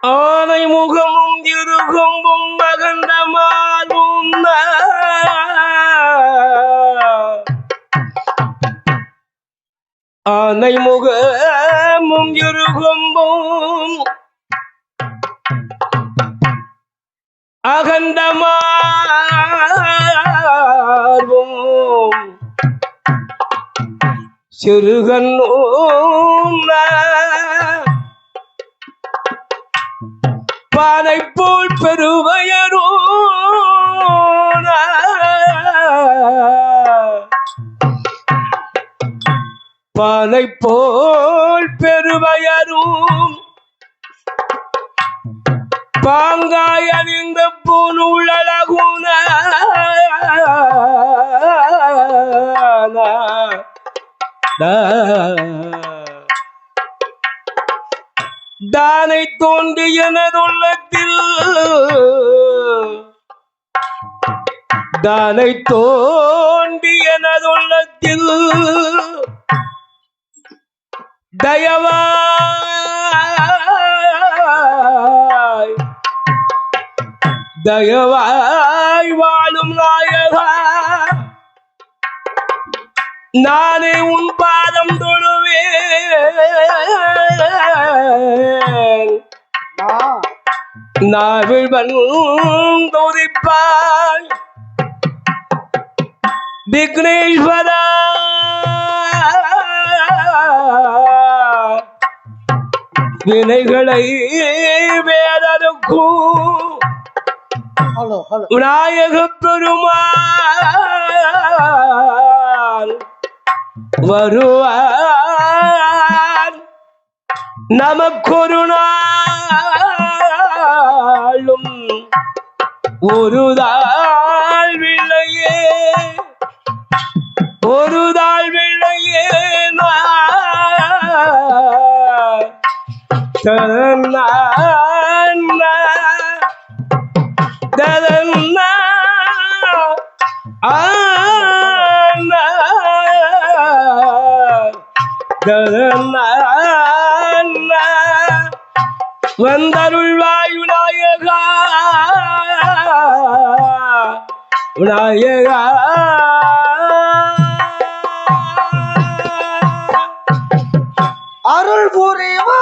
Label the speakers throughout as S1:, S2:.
S1: ஆனை முகமும் இருகொம்பும் மகந்த மாறும் ஆனை முகமும் இருகொம்பும் அகந்தமார்வும் சிறுகண்ணூம் பானை போல் பெருவயரோ பானை போல் பெருவயரும் பாங்காய் அறிந்த போல் உள்ளழகுன தானை தோன்றியனதுள்ளத்தில் தானை தோன்றியனதுள்ளத்தில் தயவாய் வாழும் நாயகா நானே உன் பாதம் தொழுவேன் நாவில் வந்துதிப்பாய் விக்னேஸ்வரா வினைகளை வேறறுக்கும் விநாயக பெருமாள் வருவார் நமக்கொரு நாளும் ஒரு தாழ்வில்லையே ஒரு தாழ்வில்லையே வந்தருள்வாய் விநாயகா விநாயகா அருள் புரிவா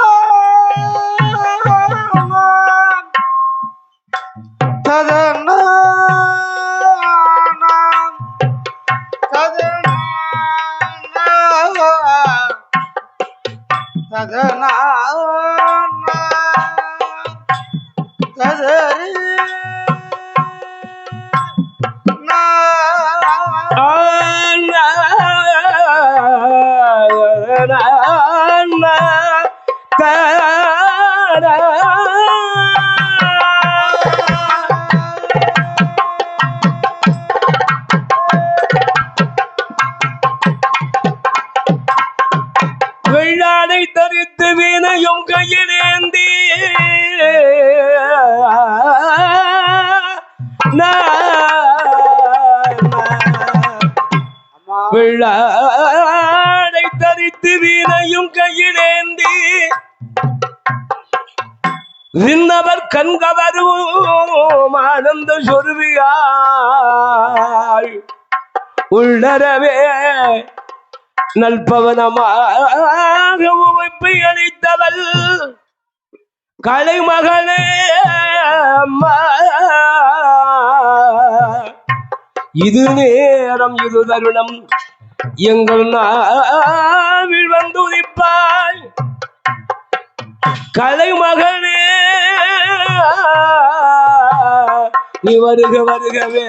S1: வெள்ளாடை தரித்து வீணையும் கையிலேந்தி வெள்ளாடை தரித்து வீணையும் கையிலேந்தி விண்ணவர் கண்கவரும் ஆனந்த சொருவியாள் உள்ளரவே நல்பவனமாக உமைப்பை அளித்தவள் கலைமகளே அம்மா இது நேரம் இது தருணம் எங்கள் நாவில் வந்து உதிப்பாய் கலைமகளே நீ வருக வருகவே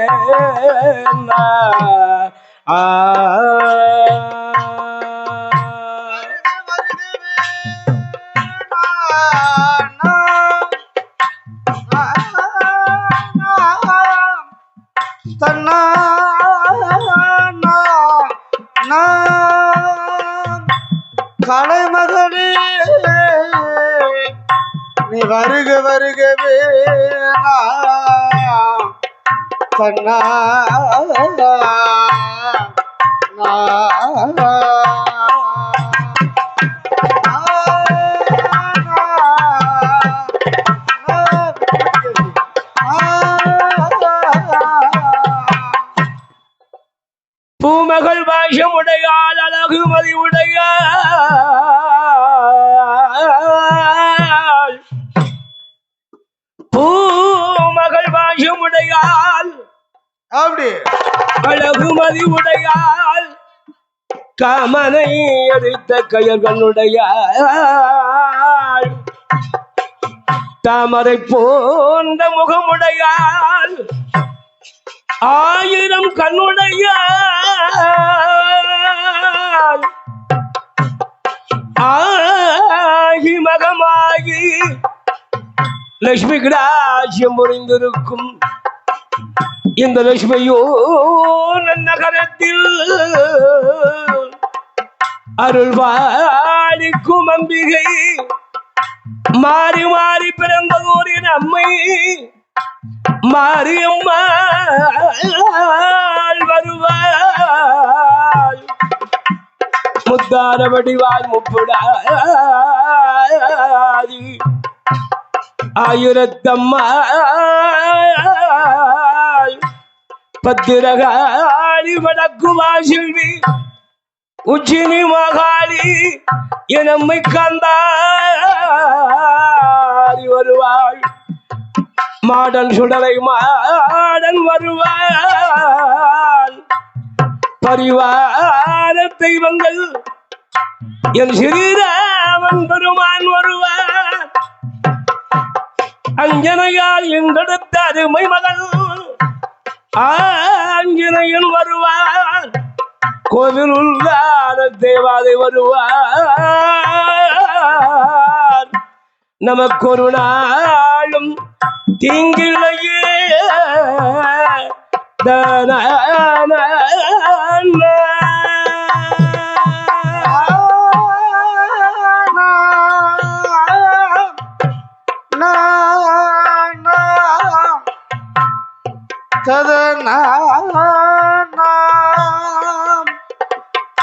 S2: கலைமகளே நீ வருக வருகவே கண்ணா
S1: மகள் பாஷமுடையாள் அழகு மதிவுடையாள் பூமகள் பாஷமுடையாள்
S2: அப்படி
S1: அழகு மதிவுடையாள் காமனை அடித்த கயர்களுடையாள் தாமரை போன்ற முகமுடையாள் ஆயிரம் கண்ணுடையாள் ஆகி மகமாகி லட்சுமி கிராசியம் புரிந்திருக்கும் இந்த லட்சுமியோ நகரத்தில் அருள் பாலிக்கும் அம்பிகை மாறி மாறி பிறந்ததோரின் அம்மை மாரியம்மாள் வருவாள் முத்தார வடிவாள் முப்புடாதி ஆயிரத்தம்மாள் பத்திரகாளி வடக்கு வாசில்வி உச்சினி மகாளி என்னம்மை கந்தாரி வருவாள் மாடன் சுடலை மாடன் வருவாள் பரிவார தெய்வங்கள் என் ஸ்ரீராமன் பெருமான் வருவார் அஞ்சனையால் எங்கெடுத்த அருமை மகள் ஆஞ்சனையன் வருவார் கோவில் உள்ளான தேவாதை வருவார் நமக்கு ஒரு நாளும் தீங்கிலையே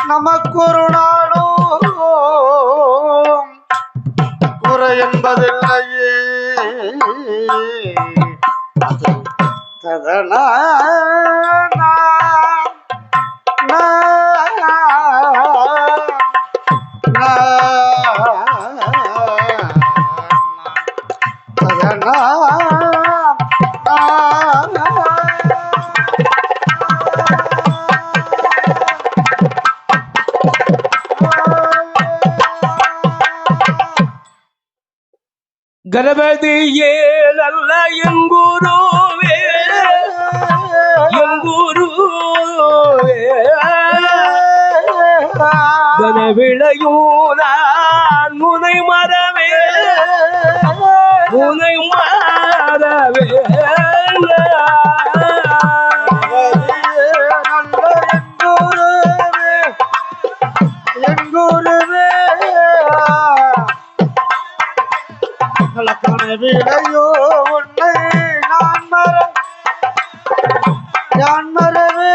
S2: நமக்கொரு நாளும் குறை என்பதில்லையே ததனா
S1: கணபதியே நல்ல எங்குருவே எங்குருவே கனவிளையும் நான் முனை மரவே முனை மரவே
S2: விளையோ உன்னை நான் மறவே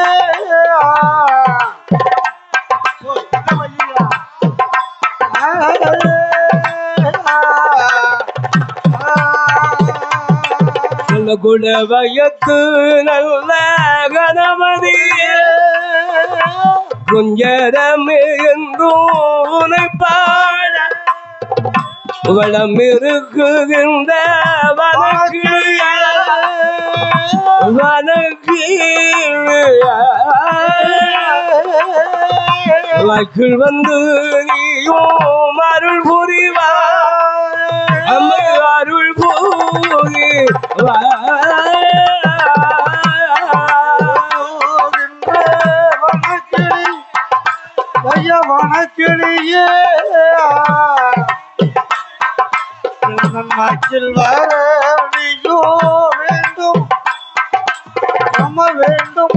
S1: நல்ல குணவயத்து நல்ல கணபதியே குஞ்சரமே என்றும் உனை பாட வளம் இருக்குகின்ற வக்கில் வந்து நீயும் அருள் புரிவா அம்மை அருள் புரிவா
S2: வனக்கிளியே மக்கில் வர நீயோ வேண்டும் நம்ம வேண்டும்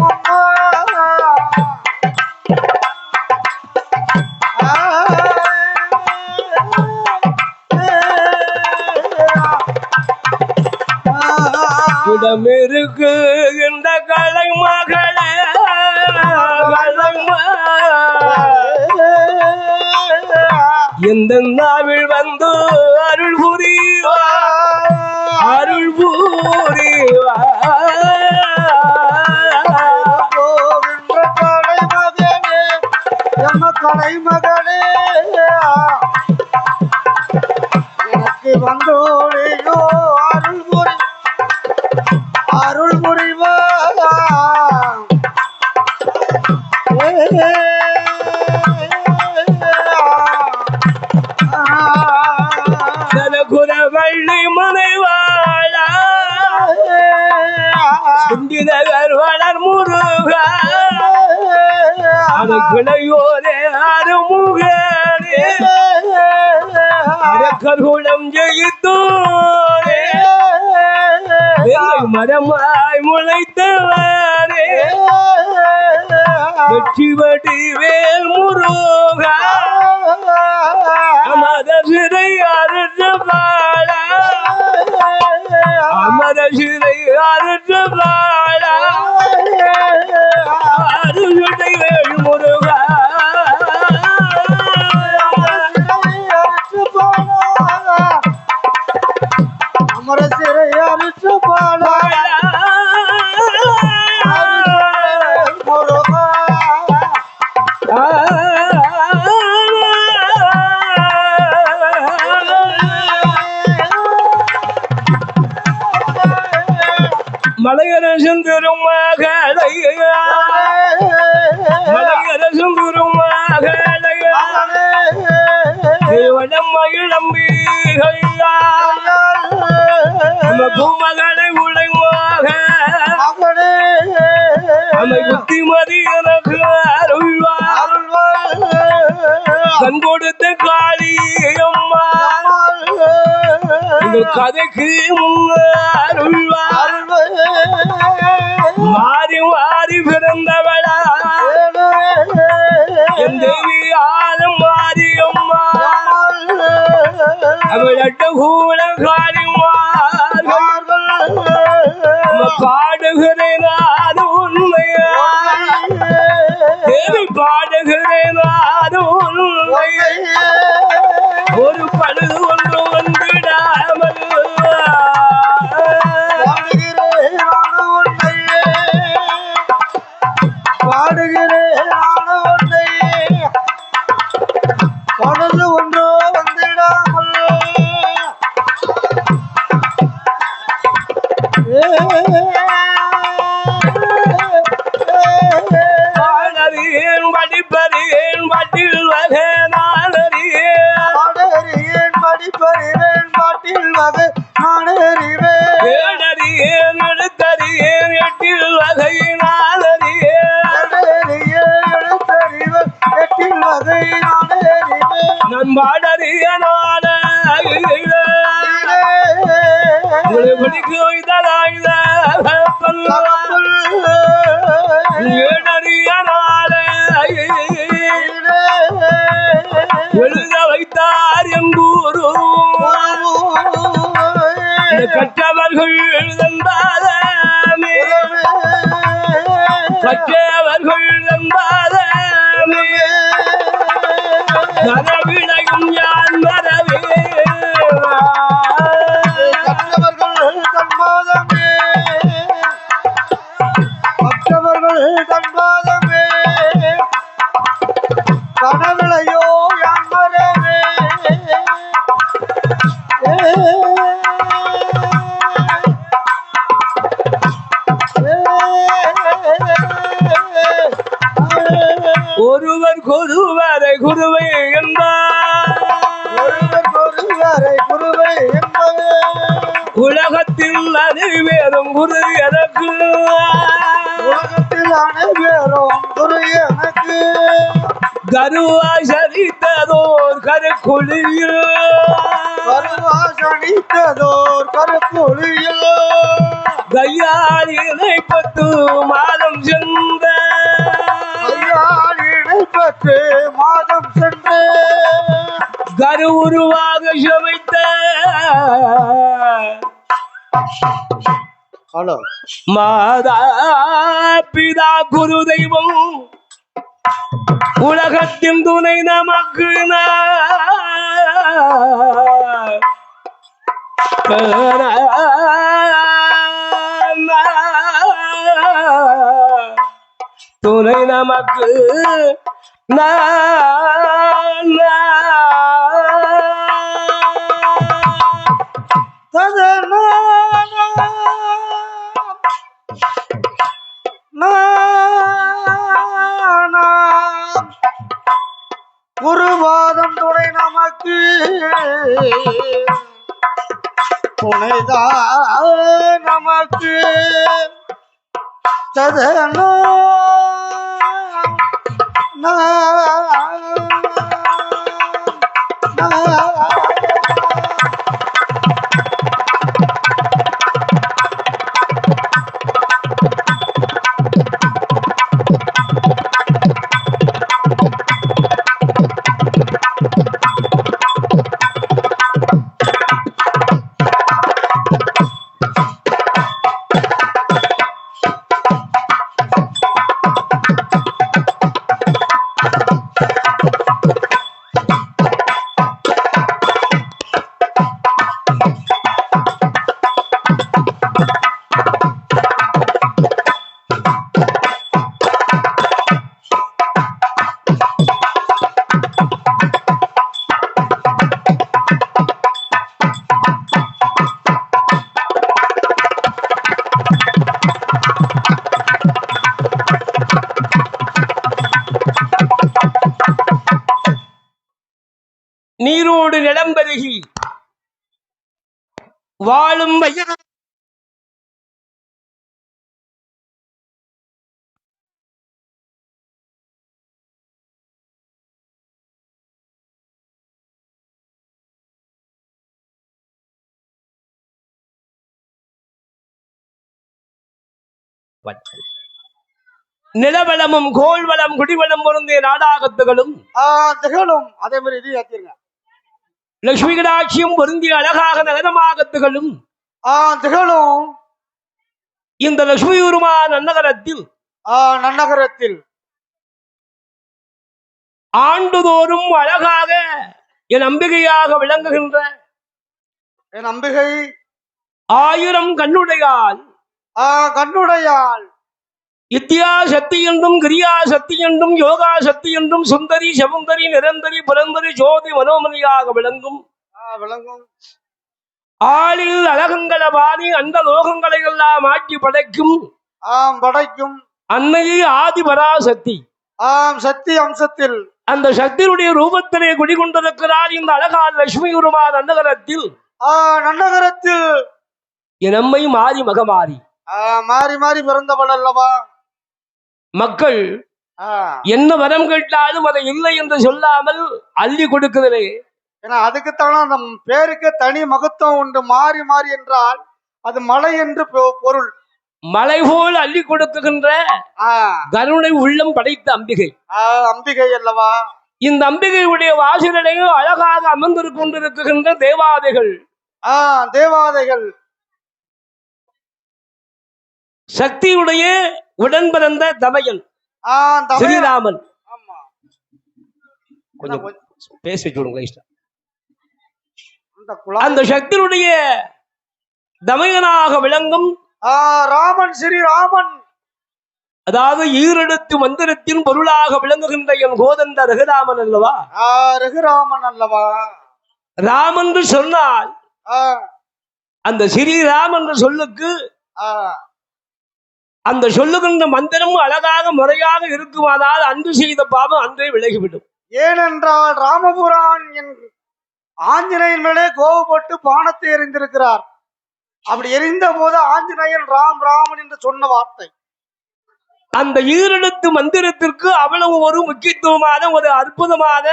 S1: இடமிருக்கு இந்த கலை மகளே எந்த நாவில் வந்து அருள் புரிவா அருள் புரிவா
S2: கலைமகளே எனக்கு வந்தோழியோ அருள் புரிவா
S1: வள்ளி மனைவாழ சுண்டிநகர் வளர் முருகா அது கிளையோரே அருமுகனே கருகுணம் ஜெயித்தோரே மரமாய் முளைத்தவரே வெற்றி வடிவேல் முருகா அமர சிறை அருள் பாழ அமர சிறை அருள் பாழ அருள் முருகா
S2: அமர சிறை அருள் பாழ முருகா
S1: மலையரசன் திருமகளையா மலையரசன் திருமகளையா வடம் மகிழம்பிகையா பூமகளை உடைமாக அமை புத்திமதி எனக்கு அருள்வார் கண் கொடுத்த காளி அம்மா இந்த கதைக்கு அருள்வார் மாறி மாறி பிறந்தவளா என் தேவி ஆலம் மாறி அம்மா அவளட்ட கூட காளிமார்கள் பாடுகிறேன் அது உண்மையா தேவி பாடுகிறேன் அது உண்மை ஒரு பழுது ஒன்று வந்துடாமல்
S2: பாடுகிறேன் பழுது ஒன்றோ வந்துடாமல்
S1: பாடறியேன் படிப்பறியேன் பாட்டில் வகை நாடறியேன்
S2: படிப்பறிவேன் பாட்டில் வகை நாடறிவேன்
S1: ஏடறியேன் எடுத்தறியேன் எட்டில் வகை நாடறியேன்
S2: எழுத்தறிவேன் எட்டில் வகை நாடறிவேன்
S1: நான் பாடறிய நாட பிடிக்கு வைத்ததாய்த ஏடறிய நாட எழுத வைத்தார் எங்கூரு கற்றவர்கள் எழுதந்தாதமே கற்றவர்கள் எழுதந்தாதமே நரவிளையும் யான் மரவே
S2: கற்றவர்கள் தன்பாதமே கற்றவர்கள் தன்பாதமே கனவிளையோ யான் மரவே
S1: ஒருவர் கொருவரை குருவை என்பார்
S2: குருவை என்பது
S1: உலகத்தில் அனைவரும் குரு எனக்கு
S2: உலகத்தில் அனைவரும் குரு எனக்கு
S1: கருவா சரித்ததோர் கருக்குழியில்
S2: கருவாசனித்ததோர் கருப்புளியில்
S1: கையால் இணை 10 மாதம் சென்ற
S2: இணைப்பட்டு மாதம் சென்று
S1: கரு உருவாக சமைத்த
S2: ஹலோ
S1: மாதா பிதா குரு தெய்வம் உலகத்தின் துணை நமக்கு துணை நமக்கு நான்
S2: குருவாதம் துணை நமக்கு துணைதான் நமக்கு சதனோ
S1: நீரோடு நிலம் பெருகி வாழும் வயது நிலவளமும் கோள்வளம் குடிவளம் பொருந்திய நாடாகத்துகளும்
S2: திகழும் அதே மாதிரி இது ஏத்திருங்க.
S1: லட்சுமி கடாட்சியும் பொருந்திய அழகாக நகரமாகத்துகளும்
S2: திகழும்
S1: இந்த லட்சுமி உருமா நன்னகரத்தில்
S2: நன்னகரத்தில்
S1: ஆண்டுதோறும் அழகாக என் அம்பிகையாக விளங்குகின்ற
S2: என் அம்பிகை
S1: 1000 கண்ணுடையால்
S2: கண்ணுடையாள்
S1: இத்தியா சக்தி என்றும் கிரியா சக்தி என்றும் யோகா சக்தி என்றும் சுந்தரி சமுந்தரி நிரந்தரி புரந்தரி ஜோதி மனோமணியாக விளங்கும் ஆளில் அழகங்கள பாணி அந்த லோகங்களை எல்லாம் ஆட்டி படைக்கும் அன்னையே ஆதி பராசக்தி
S2: சக்தி அம்சத்தில்
S1: அந்த சக்தியுடைய ரூபத்திலே குடிகொண்டிருக்கிறார் இந்த அழகான லட்சுமி உருமா நன்னகரத்தில் என் அம்மை மாறி மகமாறி
S2: மாறி மாறி பிறந்தவள் அல்லவா.
S1: மக்கள் என்ன வரம் கேட்டாலும் அதை இல்லை என்று சொல்லாமல் அள்ளி கொடுக்குதலே.
S2: ஏன்னா அதுக்குத்தான அந்த பேருக்கு தனி மகத்துவம் உண்டு. மாறி மாறி என்றால் அது மலை என்று பொருள்.
S1: மலை போல் அள்ளி கொடுக்குகின்ற கருணை உள்ளம் படைத்த அம்பிகை
S2: அம்பிகை அல்லவா.
S1: இந்த அம்பிகையுடைய வாசலையும் அழகாக அமர்ந்திருக்கின்ற தேவாதைகள் சக்தியுடைய உடன் பிறந்த தமையன் ஸ்ரீராமன். கொஞ்சம் பேசி வச்சுடுங்க. அந்த சக்தியுடைய தமையனாக விளங்கும்
S2: ராமன் ஸ்ரீராமன்.
S1: அதாவது ஈரெழுத்து மந்திரத்தின் பொருளாக விளங்குகின்ற என் கோதண்ட ரகுராமன் அல்லவா.
S2: ரகுராமன் அல்லவா.
S1: ராம் என்று சொன்னால் அந்த ஸ்ரீராம் என்ற சொல்லுக்கு அந்த சொல்லுகின்ற மந்திரம் அழகாக முறையாக இருக்குமானால் அன்று செய்த பாவம் அன்றே விலகிவிடும்.
S2: ஏனென்றால் ராமபுரான் என் ஆஞ்சநேயன் மேலே கோபப்பட்டு பானத்தை எறிந்திருக்கிறார். அப்படி எரிந்த போது ஆஞ்சநேயன் ராம் ராமன் என்று சொன்ன வார்த்தை
S1: அந்த ஈரெழுத்து மந்திரத்திற்கு அவ்வளவு ஒரு முக்கியத்துவமான ஒரு அற்புதமான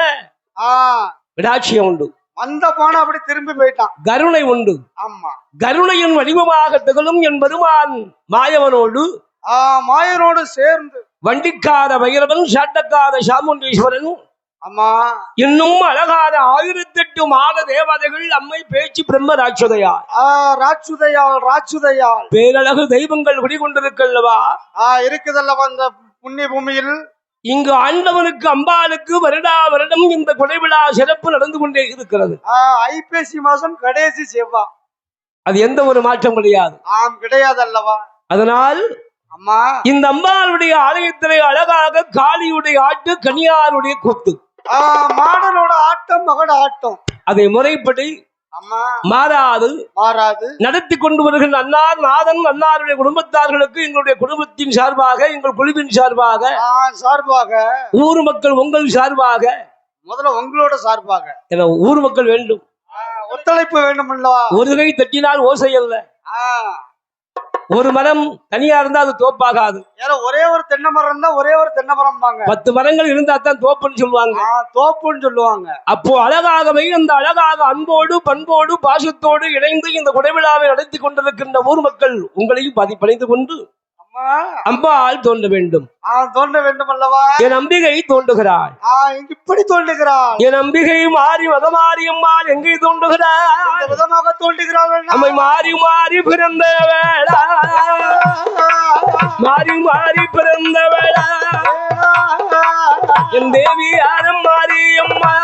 S1: விடாட்சியம் உண்டு.
S2: அந்த பானம் அப்படி திரும்பி போயிட்டான்.
S1: கருணை உண்டு.
S2: ஆமா,
S1: கருணையின் வடிவமாக திகழும் என் பெருமான்
S2: மாயனோடு சேர்ந்து
S1: வண்டிக்கார வைரவன் சாட்டக்கார சாமுண்டீஸ்வரன்
S2: ஆமா
S1: இன்னும் அழகான 1008 மாத தேவதைகள் அம்மை பேச்சு பிரம்ம ராட்சுதையாள் பேரழகு தெய்வங்கள் குடிகொண்டிருக்கல்லவா
S2: இருக்குதல்லவா இந்த புண்ணிய பூமியில்.
S1: இங்கு ஆண்டவனுக்கு அம்பாளுக்கு வருடா வருடம் இந்த கொடைவிழா சிறப்பு நடந்து கொண்டே இருக்கிறது.
S2: ஐப்பசி மாசம் கடைசி செவ்வாய்.
S1: அது எந்த ஒரு மாற்றம் கிடையாது.
S2: கிடையாது அல்லவா.
S1: அதனால்
S2: அம்மா
S1: இந்த அம்பாளுடைய ஆலயத்திலே அழகாக காளியுடைய ஆட்டு கன்னியாருடைய கூத்து
S2: மாடனோட ஆட்டம் மகட ஆட்டம்
S1: அதை முறைப்படி
S2: அம்மா
S1: மாறாது நடத்தி கொண்டு வருகின்ற அன்னார் நாதன் அன்னாருடைய குடும்பத்தார்களுக்கு எங்களுடைய குடும்பத்தின் சார்பாக எங்கள் குழுவின் சார்பாக ஊர் மக்கள் உங்கள் சார்பாக
S2: முதல்ல உங்களோட சார்பாக
S1: ஊர் மக்கள் வேண்டும்
S2: ஒத்துழைப்பு வேண்டும் அல்லவா
S1: ஒரு கை தட்டினால் ஓசை அல்ல ஒரு மரம் தனியா இருந்தா அது தோப்பாகாது
S2: ஒரே ஒரு தென்னை மரம் இருந்தா ஒரே ஒரு தென்னை மரம்
S1: 10 மரங்கள் இருந்தா தான் தோப்புன்னு சொல்லுவாங்க அப்போ அழகாகவே அந்த அழகாக அன்போடு பண்போடு பாசத்தோடு இணைந்து இந்த குடைவிழாவை நடத்தி கொண்டிருக்கின்ற ஊர் மக்கள் உங்களையும் பணிந்து கொண்டு அம்பாள் தோன்ற வேண்டும்
S2: அல்லவா
S1: என் அம்பிகை தோன்றுகிறாள்
S2: இப்படி தோன்றுகிறாள்
S1: என் அம்பிகை மாறி மதமாறி அம்மாள் எங்கே தோன்றுகிறாள்
S2: விதமாக தோன்றுகிறாள்
S1: அம்மை மாறி மாறி பிறந்த வேளா மாறி மாறி பிறந்த வேளா என் தேவி யாரும் மாறி அம்மா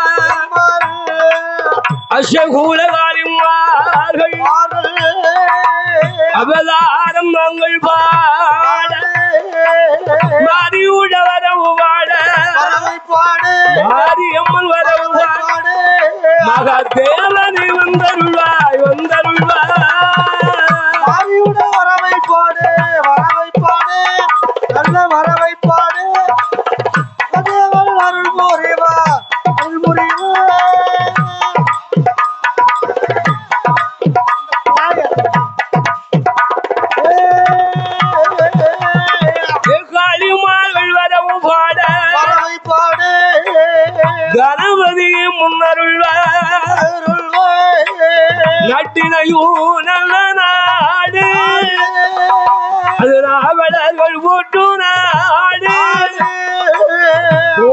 S1: அசகூலகாரிமார்கள் அவதாரம் நாங்கள் பாட மாறி உழவரவு பாட மாறி அம்மன் வரவு பாட மகாதேவனை வந்தருள்வாய்
S2: வரவை பாடு நல்ல வரவை பாடு அருள் முறிவா
S1: கணபதியை முன்னருள்வாய் நாட்டினையும் நல்ல நாடு அது நாவலர்கள் போட்டு நாடு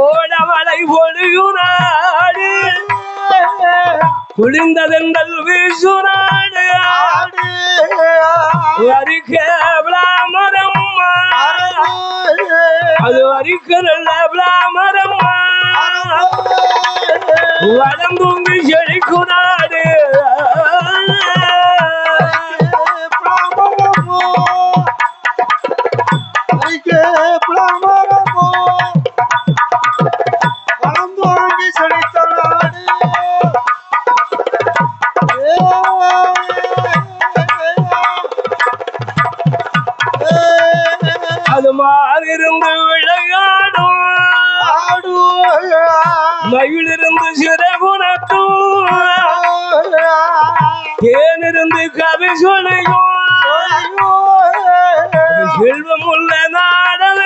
S1: ஓடமலை பொழியு நாடு குளிர்ந்ததென்றல் வீசு நாடு வரிக்க விளாமரம் அது வரிக்க நல்ல விளாமரம் வளம்பூங்கி செழிக்கு நாடு
S2: வளம்பூங்கி செழித்த நாடு
S1: அது மாதிருந்து விளையாடும் மயிலிருந்து சிறகுணத்தும் தேனிருந்து கவி சொல்லியும் செல்வம் உள்ள நாடல்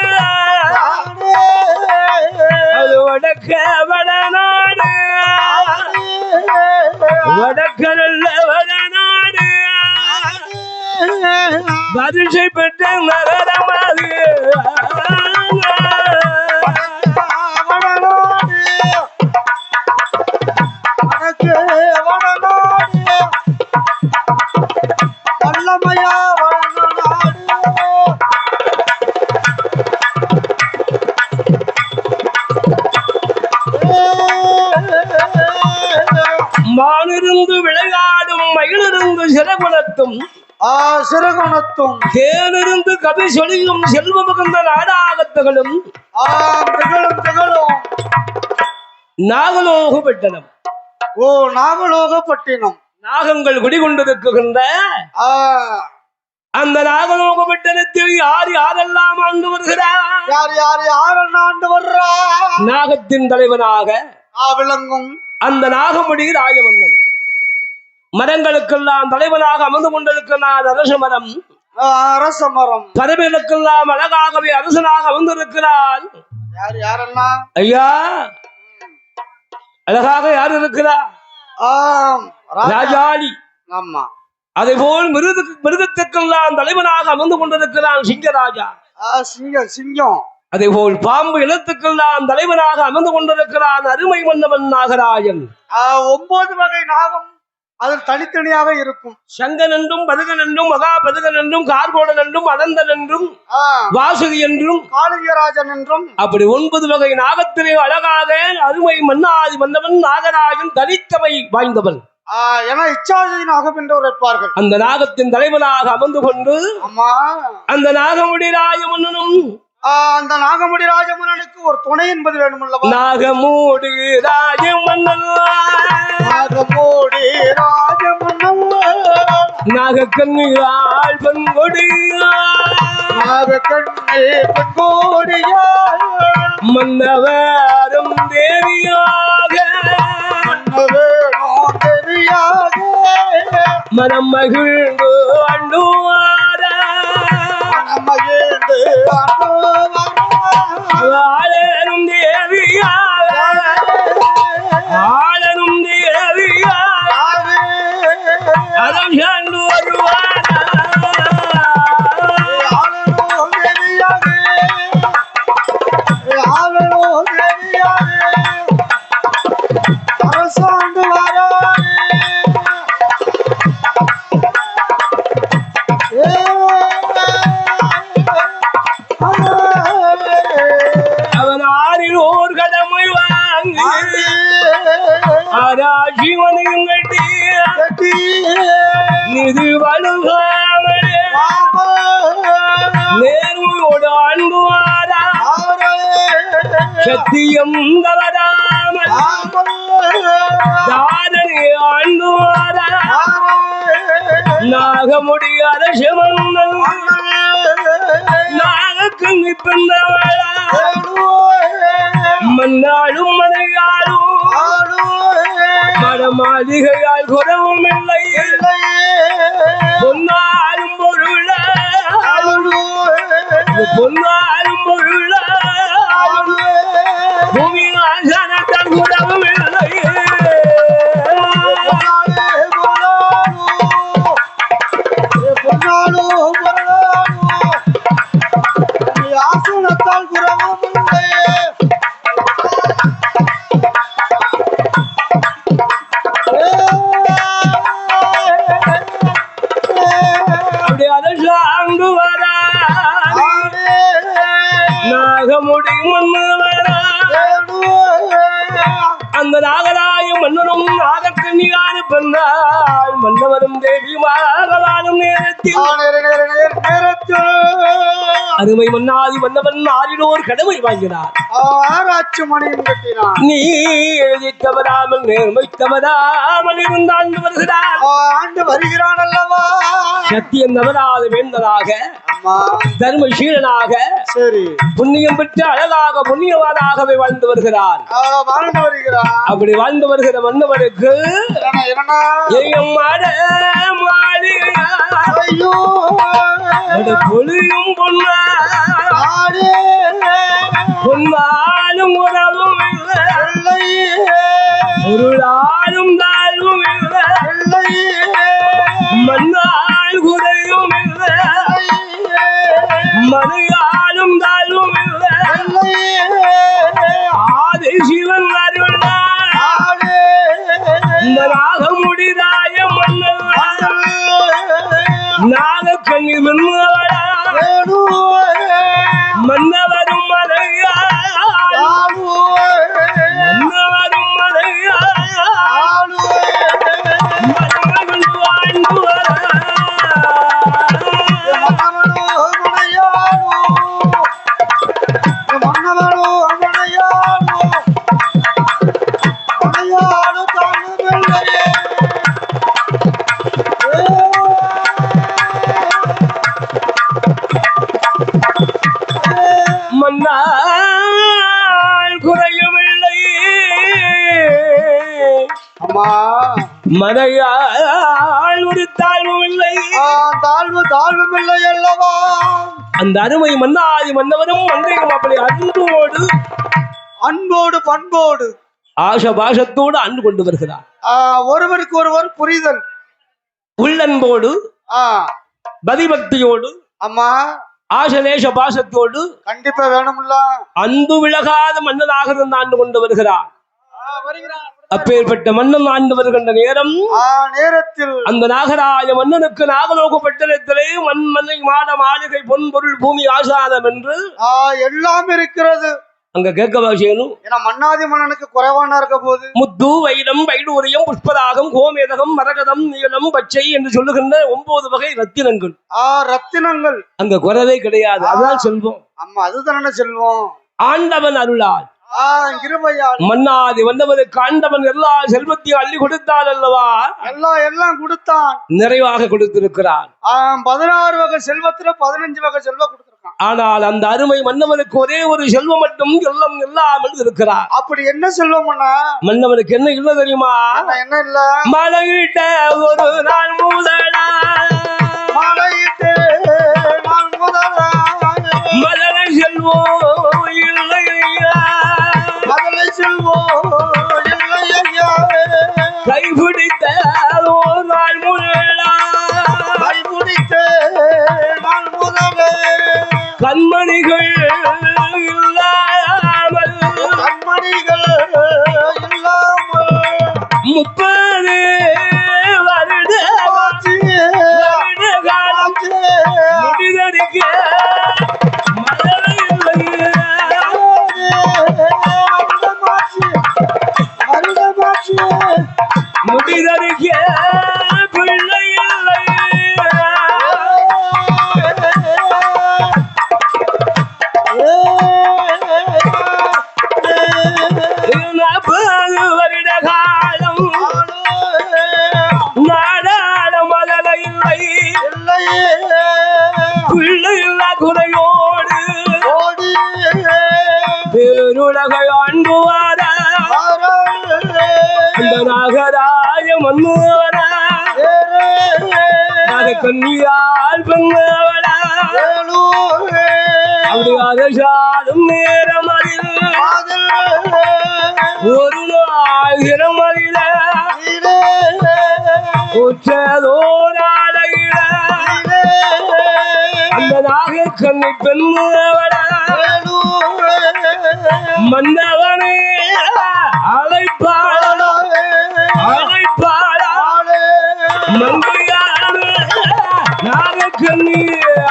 S1: அது வடக்க வடநாடு வடக்க நல்ல வடநாடு வரிசை பெற்ற நகரம் அது மானிருந்து விளையாடும் மயிலிருந்து சிறகுணத்தும் தேனிருந்து கவி சொலியும் செல்வ மிகுந்த நாடாகத்தகளும் நாகலோகப்பட்டினம்
S2: நாகலோகப்பட்டினம்
S1: நாகங்கள் குடிகொண்டிருக்கின்ற அந்த நாகலோகப்பட்டினத்தில் யாரெல்லாம் ஆண்டு வருகிறார்
S2: ஆண்டு வர்றார்
S1: நாகத்தின் தலைவனாக
S2: விளங்கும்
S1: அந்த நாகமுடி ராஜமன்னன் மரங்களுக்கெல்லாம் தலைவனாக அமர்ந்து கொண்டிருக்கிறார் அரச மரம் பறவைகளுக்கெல்லாம் அழகாகவே அரசனாக அமர்ந்திருக்கிறார் ஐயா அழகாக யார் இருக்கிறார் ராஜாளி அதே போல் மிருகத்துக்கெல்லாம் தலைவனாக அமர்ந்து கொண்டிருக்கிறான் சிங்கராஜா
S2: சிங்கம்
S1: அதே போல் பாம்பு இனத்துக்கெல்லாம் தலைவனாக அமர்ந்து கொண்டிருக்கிறான் அருமை மன்னவன் நாகராஜன்
S2: 9 வகை நாகம் அதில் தனித்தனியாக இருக்கும்
S1: சங்கன் என்றும் பதுகன் என்றும் மகாபதுகன் என்றும் கார்கோடன் என்றும் அனந்தன் என்றும் வாசுகி என்றும்
S2: காளிங்கராஜன் என்றும்
S1: அப்படி 9 வகை நாகத்திலே அழகாக அருமை மன்னாதி மன்னவன் நாகராஜன் தனித்தவை வாய்ந்தவன்
S2: ஏன்னா இச்சாதி நாகம் என்று உரைப்பார்கள்.
S1: அந்த நாகத்தின் தலைவனாக அமர்ந்து கொண்டு
S2: ஆமா
S1: அந்த நாகமுடி ராஜமன்னனும்
S2: அந்த நாகமுடி ராஜமன்னனுக்கு ஒரு துணை என்பது வேணும் அல்லவா?
S1: நாகமுடி ராஜமன்னன்
S2: நாகமுடி ராஜமன்னன்
S1: நாகக்கண்ணியாள் பெண்கொடியா
S2: நாகக்கண்ணி பெண்கொடியா
S1: மன்னவரும் தேவியாக
S2: மன்னவேணும் தேவியாக
S1: மனம் மகிழ்ந்து அண்டுவார
S2: மனம் மகிழ்ந்து
S1: ஆளனும் தேவியாக ஆளனும் தேவியாக அறம் சார்ந்து வருவார் அவன் ஆறில் ஓர் கடமை வாங்கி ஆராஜீவனையும் கட்டி நிதி வலுகாமலே நேர்மையோடு ஆண்டுவாரா சத்தியம் தவறாமல் தாரனை ஆண்டுவாரா நாகமுடி அரசமன்னன் நாகக்கங்கி பிறந்தவளா மன்னாளும் மனையாளும் மனமாளிகையால் குறவும் இல்லை பொன்னாலும் பொருள பொன்னாலும் பொருள பூமி ஆசானத்தால் குறவும் இல்லை
S2: ஆசனத்தால் குறவும் இல்லை.
S1: அப்படி அதை சார்ந்து வரா நாகமுடி மண்ணு வரா அந்த நாகராய மன்னனும் நாகக்கண்ணியான பெண்ணாள் மன்னவரும் தேவியுமாக வாழும் நேரத்தில் அருமை மன்னாதி மன்னவன் ஆறிலோர் கடமை வாங்கினார்.
S2: ஆராய்ச்சி மணியும் கட்டினான்.
S1: நீ எழுதி தவறாமல் நேர்மை தவறாமல் இருந்து ஆண்டு வருகிறார்.
S2: ஆண்டு வருகிறான் அல்லவா?
S1: சத்தியம் தவறாத வேந்தனாக தர்மசீலனாக
S2: சரி
S1: புண்ணியம் பெற்று அழகாக புண்ணியவானாகவே வாழ்ந்து வருகிறார்.
S2: வாழ்ந்து வருகிறான்.
S1: அப்படி வாழ்ந்து வருகிற மன்னவனுக்கு பொலியும் பொன்னாலும் உறவும் இல்லை பொருளாலும் தாழ்வும் இல்லை மண்ணால் குறையும் இல்லை மனையாலும் தாழ்வும் இல்லை ஆதி சிவன் அருள்னார் இந்த நாகமுடி ராய மன்னன் நாகக்கண்ணி மன்னவளா மன்னவரும் மனையா மன்னவரும் மனையா மன்னவன் வாழ்ந்து வர மன்னால் குறையவில்லை மனையால் ஒரு தாழ்வும் இல்லை
S2: தாழ்வும் இல்லை அல்லவா?
S1: அந்த அருமை மன்னாதி மன்னவரும் மங்கையும் அப்படி அன்போடு பண்போடு ஆசபாசத்தோடு அன்பு கொண்டு வருகிறார்.
S2: ஒருவருக்கு ஒருவர் புரிதல்
S1: உள்ளன்போடு பதிபக்தியோடு
S2: அம்மா
S1: ஆசநேச பாசத்தோடு
S2: கண்டிப்பா வேணும்ல
S1: அன்பு விலகாத மன்னனாக இருந்து ஆண்டு கொண்டு வருகிறார். அப்பேற்பட்ட மன்னன் ஆண்டு வருகின்ற நேரத்தில் அந்த நாகராஜ மன்னனுக்கு நாகலோக பட்டணத்திலே மண்ணை மாட மாளிகை பொன் பொருள் பூமி ஆசாதம் என்று
S2: எல்லாம் இருக்கிறது.
S1: அங்க கேட்கவா செய்யணும்?
S2: ஏன்னா மன்னாதி மன்னனுக்கு குறைவான இருக்க போது
S1: முத்து வைரம் வைடூரியம் புஷ்பராகம் கோமேதகம் மரகதம் நீலம் பச்சை என்று சொல்லுகின்ற 9 வகை ரத்தினங்கள்.
S2: ரத்தினங்கள்
S1: அங்க குறவே கிடையாது. அதான் செல்வம்.
S2: ஆமா, அதுதானே செல்வம்.
S1: ஆண்டவன் அருளால் மன்னாதி வந்தவனுக்கு ஆண்டவன் எல்லா செல்வத்தையும் அள்ளி கொடுத்தான் அல்லவா?
S2: எல்லாம் கொடுத்தான், நிறைவாக
S1: கொடுத்திருக்கிறான்.
S2: 16 வகை செல்வத்துல 15 வகை செல்வம் கொடுத்திருக்கான்.
S1: ஆனால் அந்த அருமை மன்னவனுக்கு ஒரே ஒரு செல்வம் மட்டும் எல்லாம் இல்லாமல் இருக்கிறார்.
S2: அப்படி என்ன செல்வம்
S1: மன்னவனுக்கு என்ன இல்ல தெரியுமா?
S2: என்ன இல்ல?
S1: மலையிட்ட ஒரு நாள் முதலா
S2: மலையிட்ட நாள் முதலா
S1: மலரை செல்வோம் கைபிடித்த ஒரு நாள் முதலா கண்மணிகள் இல்லாமல் 30 வருட காலம் முடிதறிக்க முடிதறிக்க பிள்ளை இல்லை. வருட காலம் நாடாட மதல இல்லை, பிள்ளை இல்லா குறையோடு பேருலகை ஆண்டுவார அந்த நாகராய மன்னவர கன்னியால் பெண்ணவள அப்படி அதசாலும் நேரம் அதில் ஒரு நாள் இரமதில உச்சதோராளையில அந்த நாகக்கண்ணி பெண்ணவள மன்னவனே அழைப்பாள மங்கையான நாகக்கண்ணியா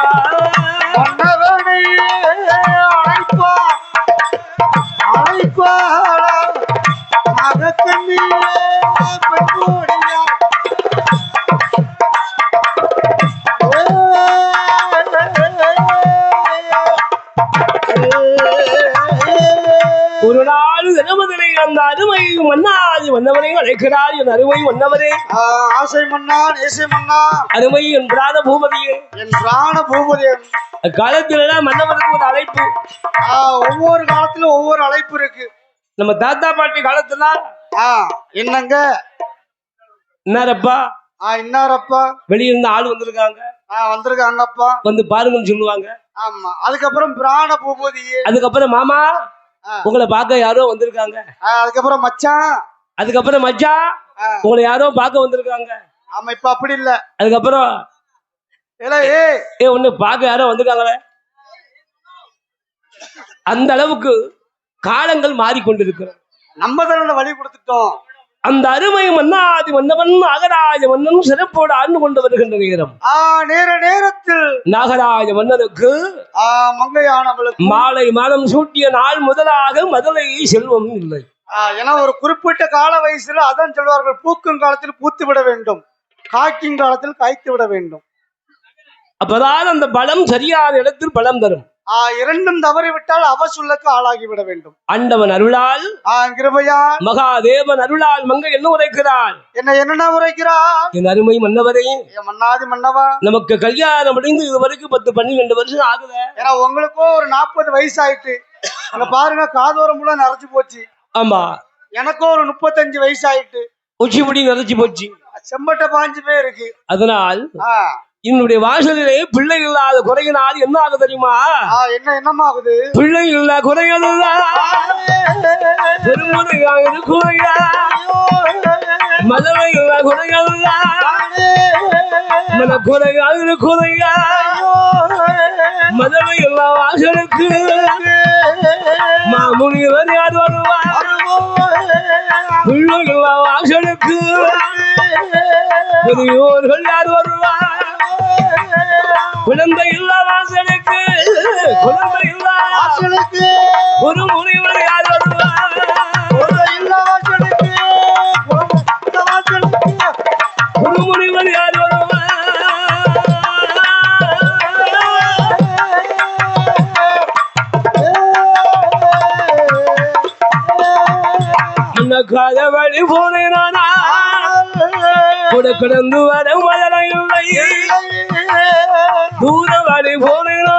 S1: ஒரு நாள் தினமதிலே அந்த அருமை மன்னாதி வந்தவரை அழைக்கிறார். என் அருமை வந்தவரே,
S2: ஆசை மன்னா நேசை மன்னா,
S1: அருமை என் பிராண பூபதியே,
S2: என் பிராண பூபதியே.
S1: காலத்துல மன்னவனுக்கு ஒரு அழைப்பு.
S2: ஒவ்வொரு காலத்துல ஒவ்வொரு அழைப்பு இருக்கு.
S1: நம்ம தாத்தா பாட்டி காலத்துல
S2: என்னங்க
S1: இன்னாரப்பா
S2: இன்னாரப்பா
S1: வெளியிருந்த ஆள் வந்திருக்காங்க
S2: வந்திருக்காங்கப்பா
S1: வந்து பாருங்கன்னு சொல்லுவாங்க.
S2: ஆமா, அதுக்கப்புறம் பிராண பூபதியே,
S1: அதுக்கப்புறம் மாமா உங்களை பார்க்க யாரோ வந்திருக்காங்க,
S2: அதுக்கப்புறம் மச்சான்,
S1: அதுக்கப்புறம் மச்சான் உங்களை யாரோ பார்க்க வந்திருக்காங்க.
S2: ஆமா, இப்ப அப்படி இல்ல.
S1: அதுக்கப்புறம் ஒண்ணு பார்க்க யாரோ வந்திருக்காங்களே. அந்த அளவுக்கு காலங்கள் மாறிக்கொண்டிருக்கிறது.
S2: நம்ம தான வழி கொடுத்துட்டோம்.
S1: அந்த அருமை மன்னாதி மன்னவன் நாகராஜ மன்னன் சிறப்போடு ஆண்டு கொண்டு வருகின்ற நேரம்.
S2: நேரத்தில்
S1: நாகராஜ மன்னனுக்கு
S2: மங்கையானவளுக்கு
S1: மாலை மாதம் சூட்டிய நாள் முதலாக மதுரை செல்வம் இல்லை.
S2: ஏன்னா ஒரு குறிப்பிட்ட கால வயசுல அதான் சொல்வார்கள், பூக்கும் காலத்தில் பூத்து விட வேண்டும், காய்க்கும் காலத்தில் காய்த்து விட வேண்டும்.
S1: அப்பதான் அந்த பலம் சரியான இடத்தில் பலம் தரும்.
S2: இரண்டும் தவறிவிட்டால் அவசுல்லுக்கு ஆளாகிவிட வேண்டும்.
S1: ஆண்டவன் அருளால்
S2: கிருபையால்
S1: மகாதேவன் அருளால் மங்கை என்ன உரைக்கிறான்?
S2: என்ன உரைக்கிறான்?
S1: என் அருமை மன்னவரே,
S2: மன்னாதி மன்னவா, நமக்கு
S1: கல்யாணம் அடைந்து இதுவரைக்கும் 10-12 வருஷம் ஆகுது.
S2: ஏன்னா உங்களுக்கும் ஒரு 40 வயசு ஆயிட்டு. அங்க பாருங்க, காதோரம் முள்ள நிறைச்சு போச்சு.
S1: ஆமா,
S2: எனக்கும் ஒரு 35 வயசு ஆயிட்டு.
S1: உச்சிமுடி நிறைச்சு போச்சு,
S2: செம்பட்ட பாஞ்சு பேர் இருக்கு.
S1: அதனால் என்னுடைய வாசலிலே பிள்ளை இல்லாத குறையினால் என்ன ஆகுது தெரியுமா?
S2: என்னமா ஆகுது? பிள்ளை
S1: இல்ல குறைகள் மதுரை இல்ல குறைகள் குறையா மதுரை இல்ல வாசலுக்கு மாமுனிவர் யார் வருவார்? பிள்ளை இல்ல வாசலுக்கு பெரியோர்கள் யார் வருவார்? குழந்தை இல்ல வாசலுக்கு குழந்தை இல்லா
S2: வாசலுக்கு
S1: ஒரு முனிவர் யார் வருவார்
S2: குழந்தை இல்லா வாசலுக்கு குழந்தை வாசலுக்கு
S1: ஒரு முனிவர் யார் வருவார் காத வழி போனேனா கூட கிடந்து வர மழை இல்லை தூர வழி போனேனா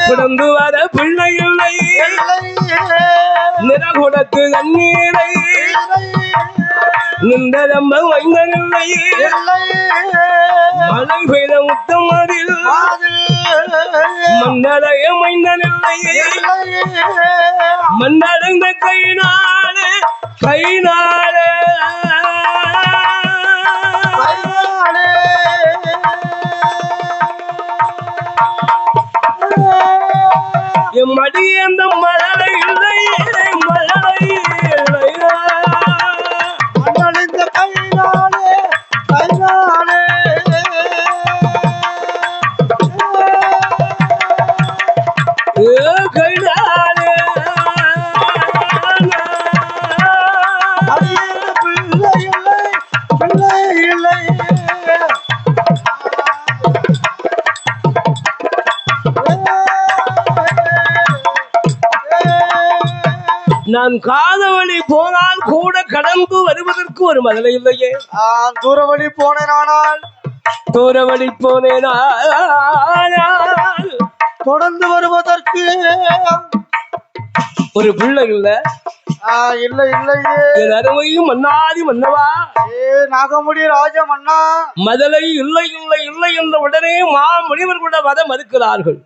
S1: கிடந்து வர பிள்ளை இல்லை நிறகுடத்து கண்ணீரை நின்றதம்ப வைந்தனில்லை மழை பெய்த முத்தமதில் மன்னடைய மைந்தனில்லை மன்னடைந்த கைனாலே என் மடி அந்த மழலை இல்லை மழலை இல்லை
S2: மன்னடைந்த கைனாலே கைனாலே
S1: கைனாலே
S2: பிள்ளை இல்லை பிள்ளை இல்லை
S1: நான் காதவழி போனால் கூட கடந்து வருவதற்கு ஒரு மதலை இல்லையே
S2: தூரவழி போனேனால்
S1: தூரவழி போனேனா
S2: தொடர்ந்து வருவதற்கு
S1: ஒரு பிள்ளை இல்ல
S2: இல்லை இல்லையே
S1: என் அருமையும் மன்னாதி மன்னவா
S2: நாகமுடி ராஜ மன்னா
S1: மதலை இல்லை இல்லை இல்லை என்ற உடனே முனிவர் கூட வத மறுக்கிறார்கள்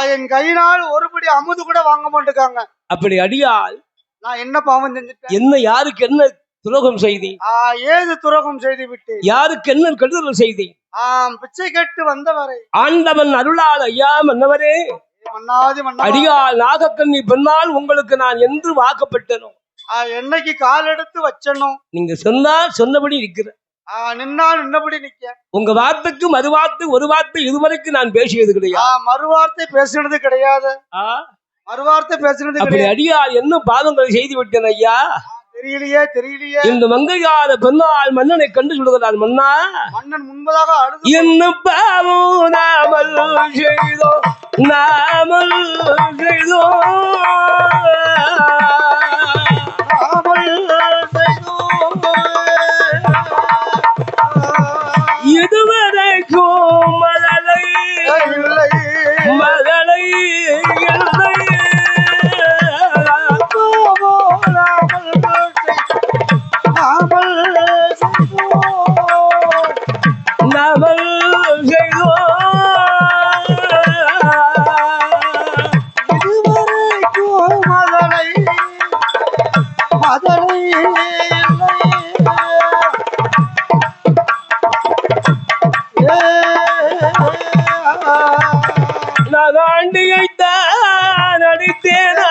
S2: என் கையினால் ஒருபடி அமுது கூட வாங்க மாட்டேங்காங்க
S1: அப்படி அடியால்
S2: நான் என்ன பாவம் செஞ்சுட்டேன்
S1: என்ன யாருக்கு என்ன துரோகம் செய்தி
S2: ஏது துரோகம் செய்து விட்டு
S1: யாருக்கு என்ன கெடுதல் செய்தி
S2: பிச்சை கேட்டு வந்தவரை
S1: ஆண்டவன் அருளால் ஐயா மன்னவரே
S2: மன்னாதி மன்னா
S1: அடியால் நாகக்கண்ணி பெண்ணால் உங்களுக்கு நான் என்று வாக்கப்பட்டனோ
S2: என்னைக்கு கால் எடுத்து வச்சனும்
S1: நீங்க சொன்னால் சொன்னபடி நிற்கிற
S2: நின்னால் நின்னபடி நிக்க
S1: உங்க வார்த்தைக்கு மறுவார்த்தை ஒரு வார்த்தை இதுவரைக்கும் நான் பேசியது கிடையாது
S2: மறுவார்த்தை பேசினது கிடையாது மறுவார்த்தை பேசினது
S1: அப்படி அடியால் என்ன பாவங்களை செய்து விட்டேன் ஐயா
S2: தெரியலையே தெரியலையே
S1: இந்த மங்கையாத பெண்ணால் மன்னனை கண்டு சொல்கிறான் மன்னா
S2: மன்னன் முன்பதாக அழுது
S1: என்ன பாவம் நாமல் செய்தோ நாமல் செய்தோ இதுவரைக்கும் மழலை
S2: இல்லை
S1: மழலை இல்லை நாமல் செய்தோ
S2: இதுவரைக்கும் மதலை மதலை
S1: நான் ஆண்டியைத்தான் அடித்தேனா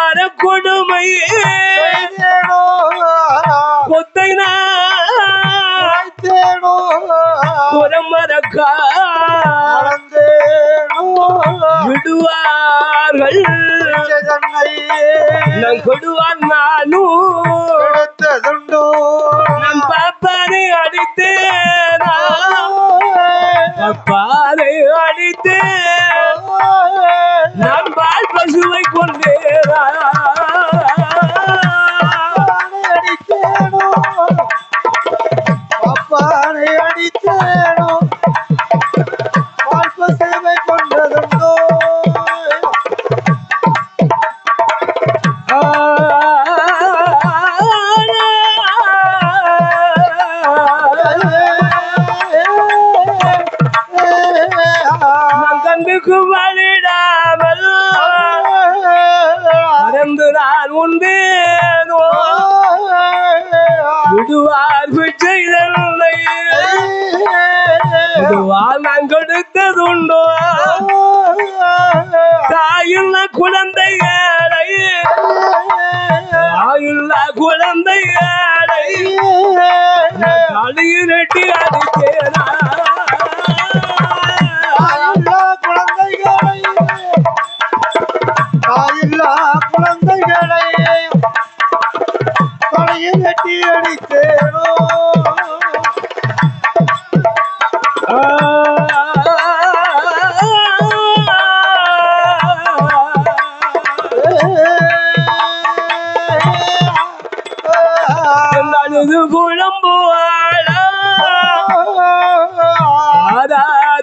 S1: அறக்கொடுமை கொத்தை புறம் மறக்கா விடுவார்கள் நான் கொடுவான் நானும் நம் பாப்பானை அடித்தேனா பாப்பானை அடித்தேன் நான் பால் பசுவை கொண்டேனா
S2: அப்பானை அடித்தேனோ பால்ப சேவை கொண்டதுண்டோ
S1: கண்டுக்கு வழிடாமல் மறந்து நான் உண்டேனோ விடுவார் பிச்சைதல்லை விடுவார் நான் கொடுத்ததுண்டோ தாயுள்ள குழந்தைகளை தாயுள்ள குழந்தைகளை அடியிரட்டி அடித்தேனா
S2: அவனையும் கட்டி அடித்தேனோ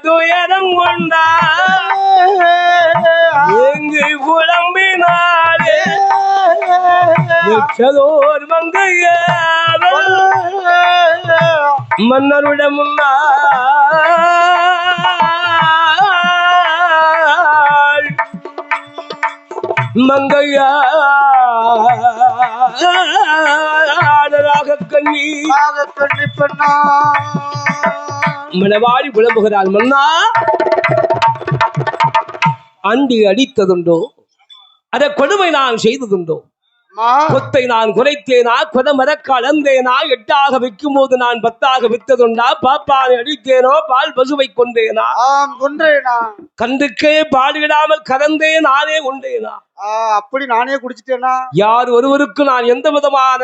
S1: துயரம் கொண்டா எங்கு புலம்பினாலே உச்சதோர் மங்கையாவல் மன்னருடைய முன்னாள் மங்கையாடராக கண்ணி
S2: பெண்ணா
S1: மனவாடி புலம்புகிறாள். மன்னா அண்டி அடித்ததுண்டோ அத கொடுமை நான் செய்ததுண்டோ கொத்தை நான் குறைத்தேனா கொத மரக்க அளந்தேனா 8ஆக விற்கும் போது நான் 10ஆக வித்ததுண்டா பாப்பானை அடித்தேனோ பால் பசுவை கொண்டேனா கன்றுக்கே பாடிவிடாமல் கறந்தே நானே கொண்டேனா
S2: அப்படி நானே குடிச்சிட்டேனா
S1: யார் ஒருவருக்கு நான் எந்த விதமான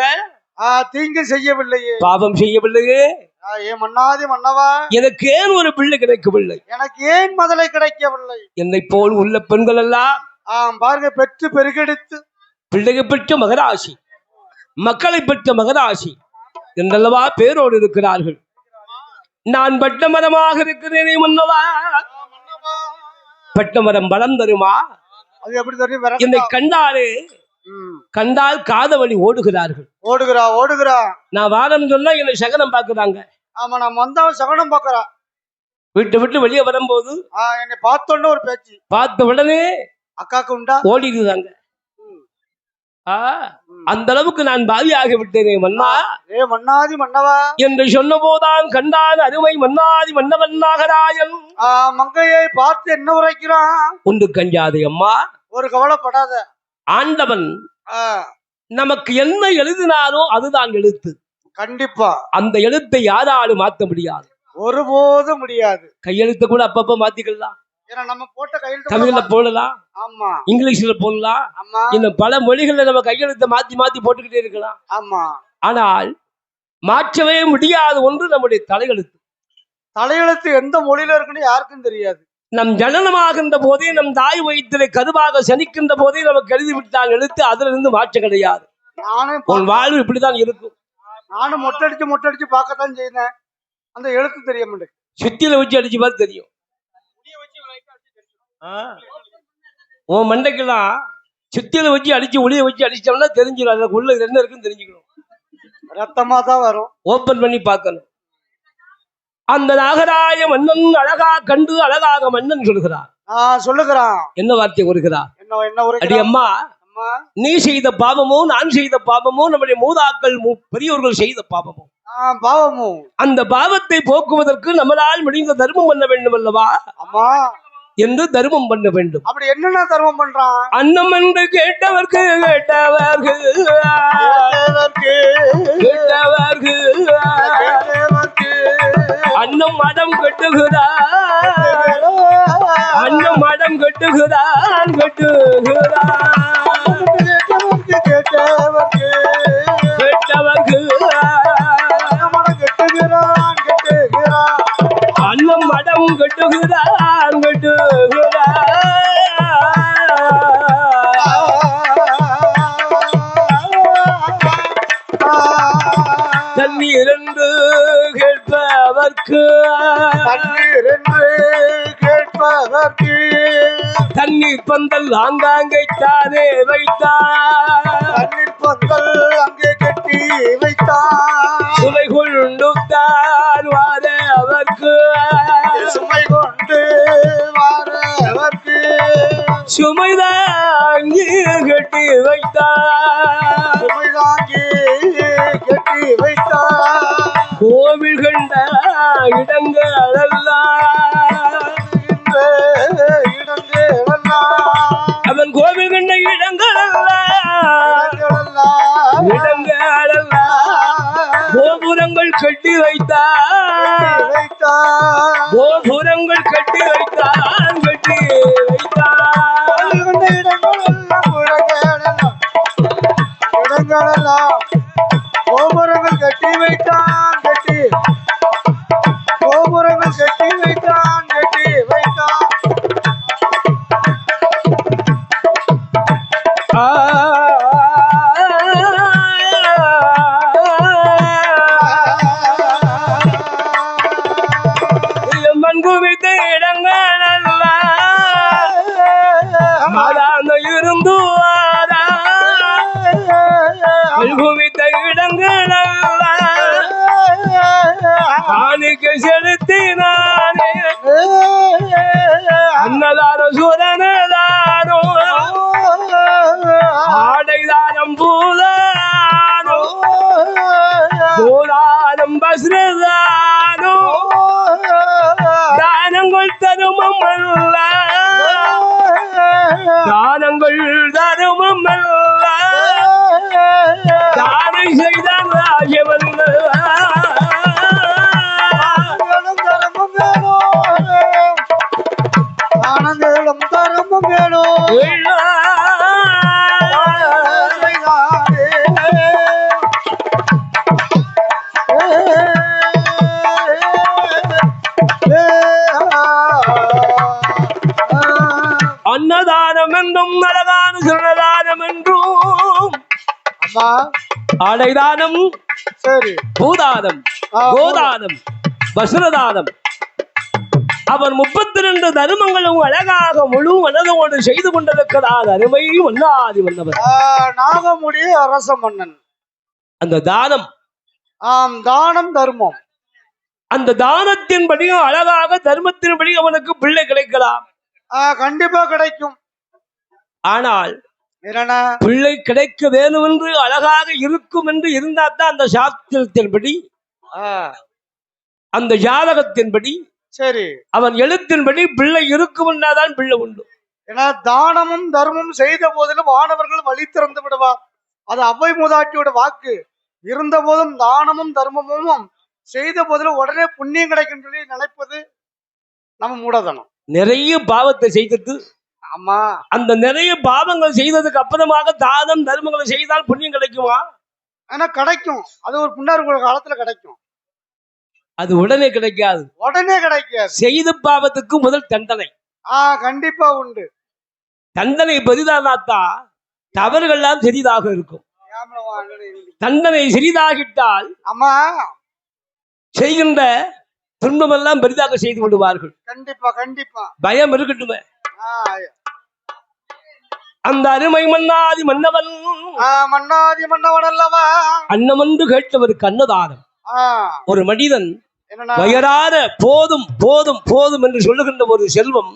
S2: தீங்கு செய்யவில்லையே
S1: பாவம் செய்யவில்லையே
S2: ஏன் மன்னாதி மன்னவா
S1: எனக்கு ஏன் ஒரு பிள்ளை கிடைக்கவில்லை
S2: எனக்கு ஏன் மதலை கிடைக்கவில்லை
S1: என்னை போல் உள்ள பெண்கள் எல்லாம்
S2: பாருங்க பெற்று பெருகெடுத்து
S1: பிள்ளையை பெற்ற மகராசி மக்களை பெற்ற மகராசி என்றல்லவா பேரோடு இருக்கிறார்கள். நான் பட்டமரமாக இருக்கிறேனே மன்னவா பட்டமரம் பலம் தருமா
S2: அது எப்படி தெரியும்
S1: என்னை கண்டால் காதவழி ஓடுகிறார்கள்
S2: ஓடுகிறா
S1: நான் வாரம் சொன்னா என்னை சகனம் பாக்குறாங்க.
S2: ஆமா நான் வந்தவன் சகனம் பாக்குறா
S1: விட்டு விட்டு வெளியே வரும்போது
S2: என்னை பார்த்தோன்னு ஒரு பேச்சு
S1: பார்த்த உடனே
S2: அக்காக்கு உண்டா
S1: ஓடிடுதாங்க. அந்த அளவுக்கு நான் பாவியாகி விட்டேனே மன்னா
S2: மன்னாதி மன்னவா
S1: என்று சொன்ன போதான் கண்டான் அருமை மன்னாதி மன்னவன் நாகராஜன்
S2: மங்கையை பார்த்து என்ன உரைக்கிறான்
S1: ஒன்று கஞ்சாதே அம்மா
S2: ஒரு கவலைப்படாத
S1: ஆண்டவன் நமக்கு என்ன எழுதினாரோ அதுதான் எழுத்து.
S2: கண்டிப்பா
S1: அந்த எழுத்தை யாராலும் மாற்ற முடியாது,
S2: ஒருபோதும் முடியாது.
S1: கையெழுத்த கூட அப்பப்ப மாத்திக்கலாம்.
S2: நம்ம போட்ட கையெழுத்து
S1: தமிழ்ல போடலாம்,
S2: ஆமா
S1: இங்கிலீஷ்ல போடலாம், இன்னும் பல மொழிகள்ல நம்ம கையெழுத்த மாத்தி மாத்தி போட்டுக்கிட்டே இருக்கலாம்.
S2: ஆமா,
S1: ஆனால் மாற்றவே முடியாத ஒன்று நம்முடைய தலையெழுத்து.
S2: தலையெழுத்து எந்த மொழியில இருக்குன்னு யாருக்கும் தெரியாது.
S1: நம் ஜனனமாகின்ற போதே நம் தாய் வயிற்றிலே கருவாக சனிக்கின்ற போதே நமக்கு எழுதி விட்டான் எழுத்து. அதுல இருந்து மாற்றம் கிடையாது. உன் வாழ்வு இப்படிதான் இருக்கும்.
S2: நானும் மொட்டடிச்சு பார்க்கத்தான் செய்தேன். அந்த எழுத்து தெரிய மாட்டேன்.
S1: சுத்தியில வச்சு அடிச்சு பார்த்து தெரியும். உன் மண்டைக்கெல்லாம் சுத்தியில வச்சு அடிச்சு ஒளிய வச்சு அடிச்சோம்னா தெரிஞ்சிடும் அதுல உள்ள என்ன இருக்குன்னு தெரிஞ்சுக்கணும்.
S2: ரத்தமா தான் வரும்.
S1: ஓபன் பண்ணி பார்க்கணும். அந்த நாகராய மன்னன் அழகா கண்டு அழகாக மன்னன் சொல்லுகிறான். என்ன வார்த்தை வருகிறார்? அடி அம்மா, நீ செய்த பாவமோ நான் செய்த பாவமோ நம்முடைய மூதாக்கள் பெரியோர்கள் செய்த பாவமோ அந்த பாவத்தை போக்குவதற்கு நம்மளால் முடிந்த தர்மம் பண்ண வேண்டும் அல்லவா
S2: அம்மா
S1: என்று தர்மம் பண்ண வேண்டும்.
S2: அப்படி என்னென்ன தர்மம் பண்றான்?
S1: அன்னம் என்று கேட்டவர்க்கு அன்னம் மடம் கட்டுகிறான், அன்னம் மடம் கட்டுகிறான் அன்னம் மடம் கட்டுகிறான் தண்ணீர் என்று கேட்பவர்க்கு தண்ணீர் பந்தல் ஆங்காங்கே தானே வைத்தார்,
S2: தண்ணீர் பந்தல் அங்கே கட்டி வைத்தார்.
S1: சுமை கொண்டு தான் வார அவர்க்கு,
S2: சுமை கொண்டு வாரவர்க்கு
S1: சுமைதாங்கி கட்டி வைத்தார்,
S2: சுமைதாங்கி கட்டி வைத்தார்.
S1: கோவில் கண்ட இடங்களெல்லாம் அவன் கோவில் கண்ட இடங்களெல்லாம் கோபுரங்கள் கட்டி வைத்தார், கோபுரங்கள் கட்டி வைத்தான் தானங்கள் காணிக்க செலுத்தினானே அன்னதான சுரனதானோ ஆடைதானம் பூதானோ பூதானம் பஸ்ரதானோ தானங்கள் தருமம் அல்ல தானங்கள் தருமம் அல்ல தானை செய்தான் ராஜவல்ல
S2: ஆனந்தம் தரமும் வேணும்
S1: அன்னதானம் என்றும் அழகான சுரணதானம் என்றும்
S2: அம்மா
S1: ஆடைதானம்
S2: சரி
S1: பூதானம் கோதானம் வசுரதானம் அவன் 32 தர்மங்களும் அழகாக முழு மனதோடு செய்து கொண்டிருக்கிறார் அருமை மன்னாதி மன்னவர்
S2: நாகமுடி அரச மன்னன்
S1: அந்த தானம்
S2: தானம் தர்மம்
S1: அந்த தானத்தின்படியும் அழகாக தர்மத்தின்படி அவனுக்கு பிள்ளை கிடைக்கலாம்
S2: கண்டிப்பா கிடைக்கும்
S1: ஆனால்
S2: என்னன்னா
S1: பிள்ளை கிடைக்க வேணும் என்று அழகாக இருக்கும் என்று இருந்தால்தான் அந்த சாஸ்திரத்தின்படி அந்த ஜாதகத்தின்படி
S2: சரி
S1: அவன் எழுத்தின்படி பிள்ளை இருக்கும் தான் பிள்ளை உண்டு.
S2: ஏன்னா தானமும் தர்மமும் செய்த போதிலும் வானவர்கள் வழி திறந்து விடுவார். அது அவ்வை மூதாட்டியோட வாக்கு. இருந்த போதும் தானமும் தர்மமும் செய்த போதிலும் உடனே புண்ணியம் கிடைக்கும் சொல்லி நினைப்பது நம்ம மூடதனம்.
S1: நிறைய பாவத்தை செய்தது.
S2: ஆமா,
S1: அந்த நிறைய பாவங்கள் செய்ததுக்கு அப்புறமாக தானம் தர்மங்களை செய்தால் புண்ணியம் கிடைக்குமா?
S2: ஆனா கிடைக்கும். அது ஒரு புண்ணார் காலத்துல கிடைக்கும்.
S1: அது உடனே கிடைக்காது.
S2: உடனே கிடைக்காது.
S1: செய்த பாவத்துக்கு முதல் தண்டனை
S2: கண்டிப்பா உண்டு.
S1: தண்டனை பெரிதானாத்தான் தவறுகள்லாம் சிறிதாக இருக்கும். தண்டனை சிறிதாகிட்டால்
S2: ஆமா
S1: செய்கின்ற துன்பமெல்லாம் பெரிதாக செய்து விடுவார்கள்.
S2: கண்டிப்பா கண்டிப்பா
S1: பயம் இருக்கட்டுமே. அந்த அருமை மன்னாதி மன்னவன்
S2: மன்னாதி மன்னவன் அல்லவா
S1: அன்னமன்று கேட்டவருக்கு அன்னதானம். ஒரு மனிதன் வயரான போதும் போதும் போதும் என்று சொல்லுகின்ற ஒரு செல்வம்,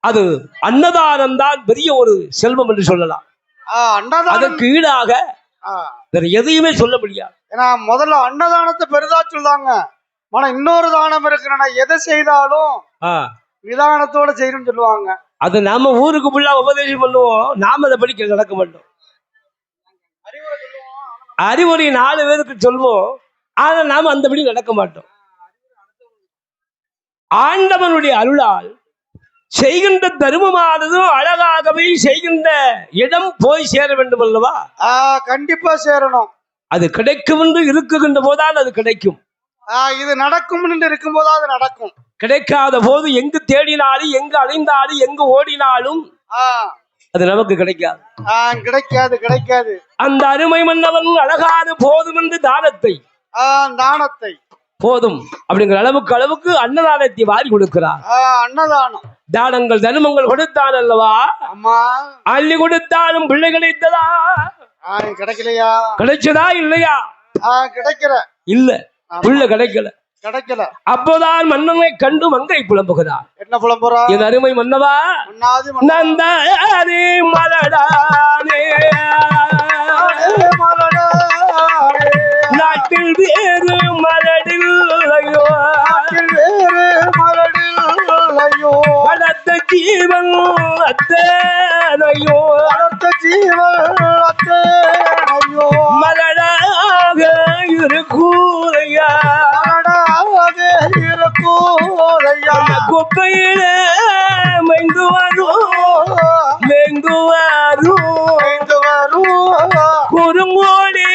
S1: அது அன்னதானம் தான் பெரிய ஒரு செல்வம் என்று சொல்லலாம். அதற்கு ஈடாக வேற எதையுமே சொல்ல முடியாது.
S2: ஏன்னா முதல்ல அன்னதானத்தை பெரிதா சொல்லுவாங்க. ஆனா இன்னொரு தானம் இருக்கிற எதை செய்தாலும் நிதானத்தோட செய்யணும்னு சொல்லுவாங்க.
S1: அது நாம ஊருக்கு ஃபுல்லா உபதேசம் பண்ணுவோம், நாம அதை படிக்க நடக்க மாட்டோம். அறிவுரை 4 பேருக்கு சொல்வோம், ஆனா நாம அந்தபடி நடக்க மாட்டோம். ஆண்டவனுடைய அருளால் செய்கின்ற தர்மமானதும் அழகாகவே செய்கின்ற இடம் போய் சேர வேண்டும் அல்லவா?
S2: கண்டிப்பா சேரணும். அது
S1: கிடைக்கும் என்று இருக்குகின்ற போதால் அது கிடைக்கும்.
S2: இது நடக்கும் என்று இருக்கும் போது அது நடக்கும்.
S1: கிடைக்காத போது எங்கு தேடினாலும் எங்கு அலைந்தாலும் எங்கு ஓடினாலும் அது நமக்கு கிடைக்காது.
S2: கிடைக்காது கிடைக்காது.
S1: அந்த அருமை மன்னவன் அழகான போதும் என்று தானத்தை போதும் அப்படிங்கிற அளவுக்கு அன்னதானத்தை வாரி கொடுக்கிறார்.
S2: அன்னதானம்
S1: தானங்கள் தர்மங்கள் கொடுத்தான் அல்லவா? அள்ளி கொடுத்தாலும் பிள்ளை கிடைத்ததா?
S2: கிடைக்கலையா?
S1: கிடைச்சதா இல்லையா?
S2: கிடைக்கல.
S1: இல்ல, பிள்ளை கிடைக்கல.
S2: அப்போதான்
S1: மன்னனை கண்டு மங்கை புலம்புகிறார்.
S2: என்ன புலம்புறா?
S1: என் அருமை மன்னவா, நந்தாரி மலடானே நாட்டில் வேறு மலடில்லையோ, வளர்த்த ஜீவன் அத்தனையோ, மலடாக இருக்கூரையா, குப்பையில மெங்கு வரும் குறுங்கோடி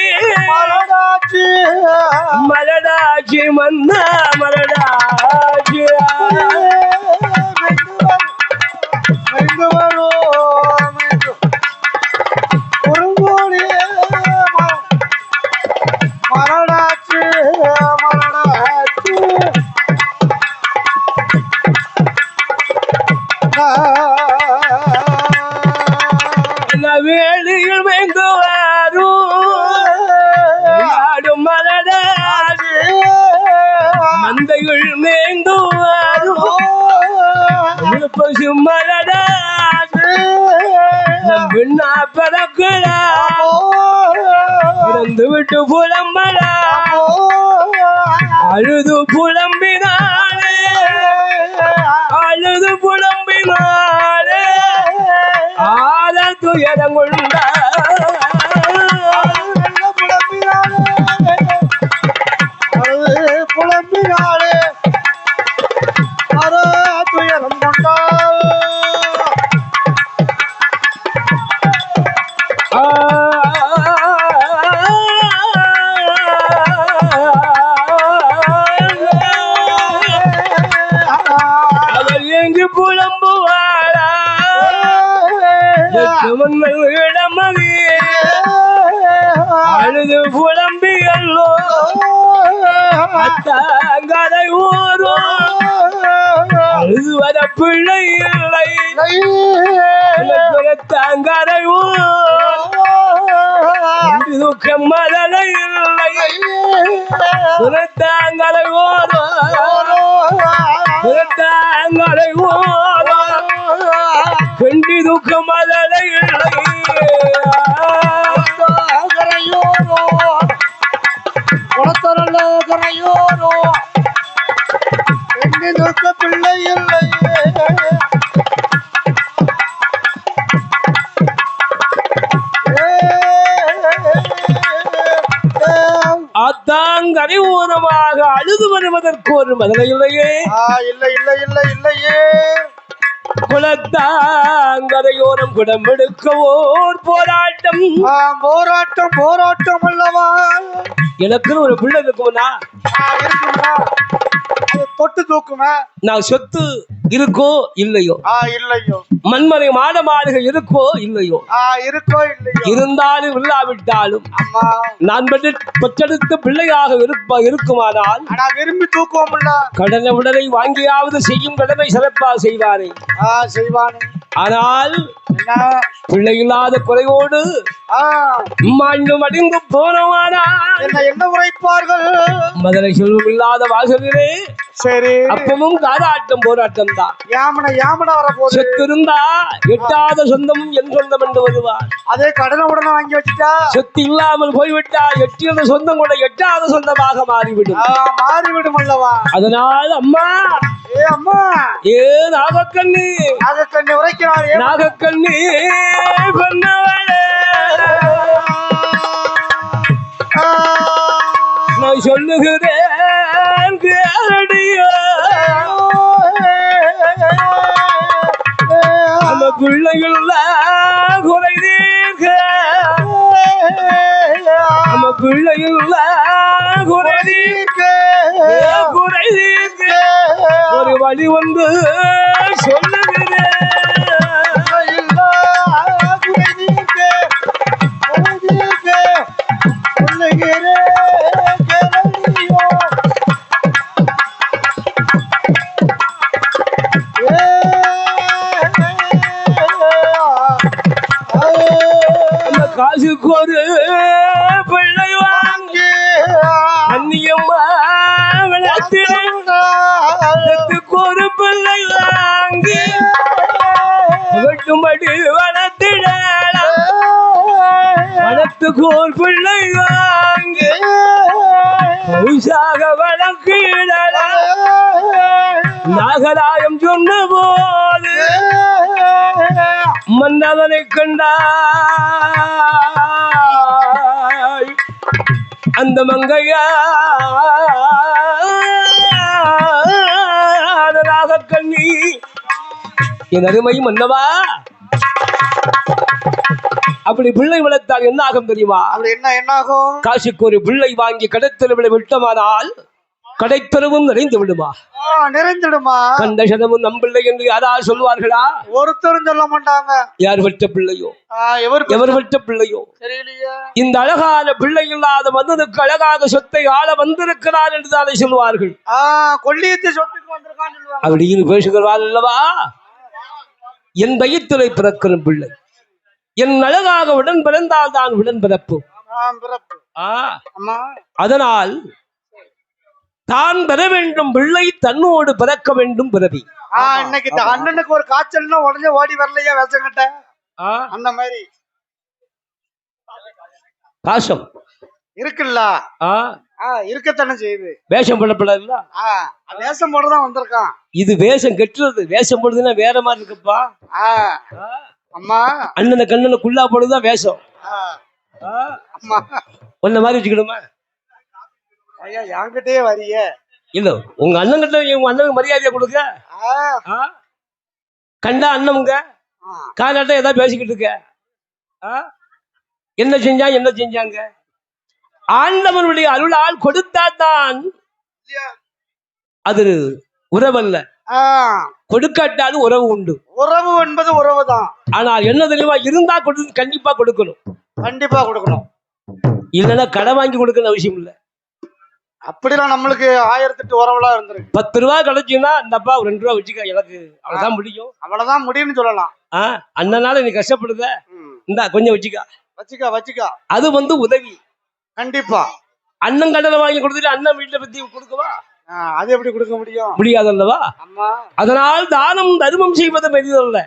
S1: மலடாச்சி மன்னா மலடாச்சி வேளியில் மெங்கு வரும் மந்தைகள் மேய்ந்து பசுமலடா பின்னா பறக்கடா பிறந்து விட்டு புலம்படா அழுது புலம்பினாலே அழுது புலம்பினாலே ஆத துயரம் கொண்டா
S2: புலம்பினாலே துயரம் கொண்டா
S1: அவர் எங்கு புலம்புவாரா இடமதி அழுது புலம்பியல்லோ அத்தாங்கரை ஊரும் அழுது வர பிள்ளை இல்லை தாங்கரை ஊர் துக்கம் மதலை இல்லை தாங்கரை ஓரத்தாங்கரை ஓரம் கண்டி துக்கம் மதலை இல்லை
S2: கரையோரோ துக்க பிள்ளை இல்லை
S1: அத்தாங்கரை ஓரமாக அழுது வருவதற்கு ஒரு மதலை இல்லையே
S2: இல்லை இல்லை இல்லை இல்லையே
S1: குளத்தாங்கரையோரம் குடம் எடுக்கவோர் போராட்டம்
S2: போராட்டம் போராட்டம் அல்லவா
S1: எனக்குன்னு ஒரு பிள்ளை இருக்கும்னா
S2: இருக்குமா தொட்டு தூக்குமா
S1: நான் சொத்து இருக்கோ இல்லையோ
S2: இல்லையோ
S1: மண்மனை மாட மாளிகை இருக்கோ இல்லையோ
S2: இருக்கோ இல்லையோ
S1: இருந்தாலும் இல்லாவிட்டாலும் நான் பெற்றெடுத்த பிள்ளையாக இருக்குமானால்
S2: விரும்பி தூக்குவோம்ல
S1: கடனை உடலை வாங்கியாவது செய்யும் கடமை சிறப்பாக செய்வாரே
S2: செய்வானே
S1: ஆனால் பிள்ளை இல்லாத குறையோடு மாண்டும் அடிந்து போனவானா
S2: என்ன உரைப்பார்கள்
S1: மதுரை செல்வம் இல்லாத வாசலிலே
S2: சரி
S1: அப்பவும் காதாட்டம் போராட்டம் தான்
S2: யாமன வரப்போகுது
S1: செத்திருந்தா எட்டாத சொந்தமும் என் சொந்தம் என்று வருவார்
S2: அதே கடனை உடனே வாங்கி வச்சுட்டா
S1: சொத்து இல்லாமல் போய்விட்டா எட்டியது சொந்தம் கூட எட்டாத சொந்தமாக மாறிவிடும்
S2: அல்லவா
S1: அதனால் அம்மா
S2: அம்மா
S1: நாகக்கண்ணி
S2: உரைக்கிறார்
S1: நாகக்கண்ணி பண்ணவளே நான் சொல்லுகிறேன் கேளடியோ நம்ம பிள்ளைகள் குறை தீர்க்க நம்ம பிள்ளைகள் குறை தீர்க்க ஒரு வழி வந்து சொல்லுகிறேன் காசுக்கு ஒரு பிள்ளை வாங்கி அந்நியம்மா விளத்திற்கு ஒரு பிள்ளை வாங்கி வெட்டும்படி வளர்த்திட வளத்துக்கு ஒரு பிள்ளை வாங்கி உசாக வளர்க்கிட நாகராயம் சொன்ன போது மன்னவனை கண்டாய் அந்த மங்கையா நாகக்கண்ணி என் அருமை மன்னவா அப்படி பிள்ளை வளர்த்தால் என்ன ஆகும் தெரியுமா
S2: என்ன ஆகும்
S1: காசுக்கு ஒரு பிள்ளை வாங்கி கடத்தல் விட்டமானால் கடைத்தரவும் நிறைந்து விடுமா
S2: நிறைந்துடுமா
S1: கண்ட சதமும் நம்பிள்ளை என்று யாரால் சொல்வார்களா
S2: ஒருத்தரும் சொல்ல மாட்டாங்க
S1: யார் பெற்ற பிள்ளையோ எவர் பெற்ற பிள்ளையோ இந்த அழகான பிள்ளை இல்லாத மன்னனுக்கு அழகாக சொத்தை ஆள வந்திருக்கிறார் என்று தானே சொல்வார்கள்
S2: கொள்ளியத்தை சொத்துக்கு வந்திருக்கான்னு சொல்லுவாங்க
S1: அப்படின்னு பேசுகிறார் அல்லவா என் வயிற்றுரை பிறக்கிற பிள்ளை என் அழகாக உடன் பிறந்தால் தான் உடன் பிறப்பு அதனால் தான் பெற வேண்டும் பிள்ளை தன்னோடு பிறக்க வேண்டும் பிறவி.
S2: இன்னைக்கு அண்ணனுக்கு ஒரு காய்ச்சல்னா உடனே ஓடி வரலையா விஷங்கட்ட அந்த மாதிரி
S1: பாசம்
S2: இருக்குல்ல. இருக்கத்தானே செய்யுது.
S1: வேஷம் போடப்படாதுல்ல.
S2: வேஷம் போடதான் வந்திருக்கான்.
S1: இது வேஷம் கெட்டுறது. வேஷம் போடுறதுன்னா வேற மாதிரி இருக்குப்பா.
S2: அம்மா
S1: அண்ணனை கண்ணனை குள்ளா போடுறதுதான் வேஷம்.
S2: அம்மா
S1: ஒன்ன மாதிரி வச்சுக்கணுமா?
S2: ஐயா என்கிட்டயே வரிய
S1: இல்ல உங்க அண்ணன் கிட்ட உங்க அண்ணனுக்கு மரியாதையை கொடுக்க. கண்டா அண்ணனுங்க காலாட்ட ஏதாவது பேசிக்கிட்டு இருக்க. என்ன செஞ்சாங்க ஆண்டவனுடைய அருளால் கொடுத்தாதான் அது உறவல்ல. கொடுக்காட்டாலும் உறவு உண்டு. உறவு என்பது உறவுதான். ஆனால் என்ன தெரியுமா, இருந்தா கண்டிப்பா கொடுக்கணும். கண்டிப்பா கொடுக்கணும். இல்லைன்னா கடை வாங்கி கொடுக்கணும் அவசியம் இல்லை. அப்படிலாம் நம்மளுக்கு 1008 உறவுலாம் இருந்திருக்கு. 10 ரூபா கிடைச்சுன்னா அந்த அப்பா 2 ரூபா வச்சுக்க, எனக்கு அவ்வளவுதான் முடியும். அவ்வளவுதான் முடியும்னு சொல்லலாம். அண்ணனால நீ கஷ்டப்படுத, இந்தா கொஞ்சம் வச்சுக்கா. அது உதவி. கண்டிப்பா அண்ணன் கடனை வாங்கி கொடுத்துட்டு அண்ணன் வீட்டுல பத்தி கொடுக்கவா? அது எப்படி கொடுக்க முடியாதல்லவா? அதனால் தானம் தர்மம் செய்வது பெரிதல்ல.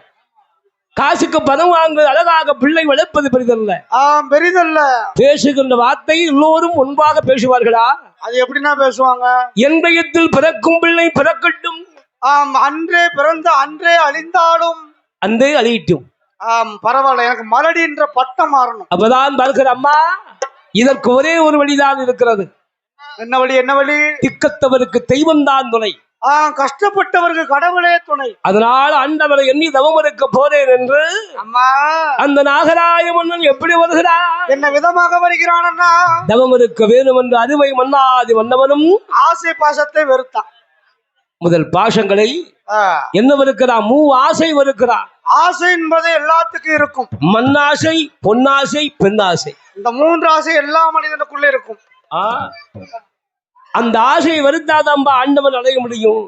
S1: காசுக்கு பணம் வாங்குவது அழகாக பிள்ளை வளர்ப்பது பெரிதல்ல. பேசுகின்ற வார்த்தை எல்லோரும் முன்பாக பேசுவார்களா? அது எப்படின்னா பேசுவாங்க. என்பயத்தில் பிறக்கும் பிள்ளை பிறக்கட்டும். அன்றே பிறந்த அன்றே அழிந்தாலும் அன்றே அழியட்டும். பரவாயில்ல, எனக்கு மலடி என்ற பட்டம் மாறணும். அப்பதான் பார்க்கிற அம்மா, இதற்கு ஒரே ஒரு வழிதான் இருக்கிறது. என்ன வழி? திக்கத்தவருக்கு தெய்வம் தான் துணை, கஷ்டப்பட்டவருக்கு கடவுளே துணை. அதனால் ஆண்டவரை எண்ணி தவம் இருக்க போறேன் என்று அம்மா அந்த நாகராய மன்னன் எப்படி வருகிறான், என்ன விதமாக வருகிறான். தவம் இருக்க வேணும் என்று அருமை மன்னாதி மன்னவனும் ஆசை பாசத்தை வெறுத்தான். முதல் பாசங்களை என்ன வருகிறான்? ஆசை வருகிறான். ஆசை என்பது எல்லாத்துக்கும் இருக்கும். மண்ணாசை, பொன்னாசை, பெண்ணாசை. இந்த 3 ஆசை எல்லா மனிதனுக்குள்ள இருக்கும். அந்த ஆசையை வருத்தாதான் ஆண்டவன் அடைய முடியும்.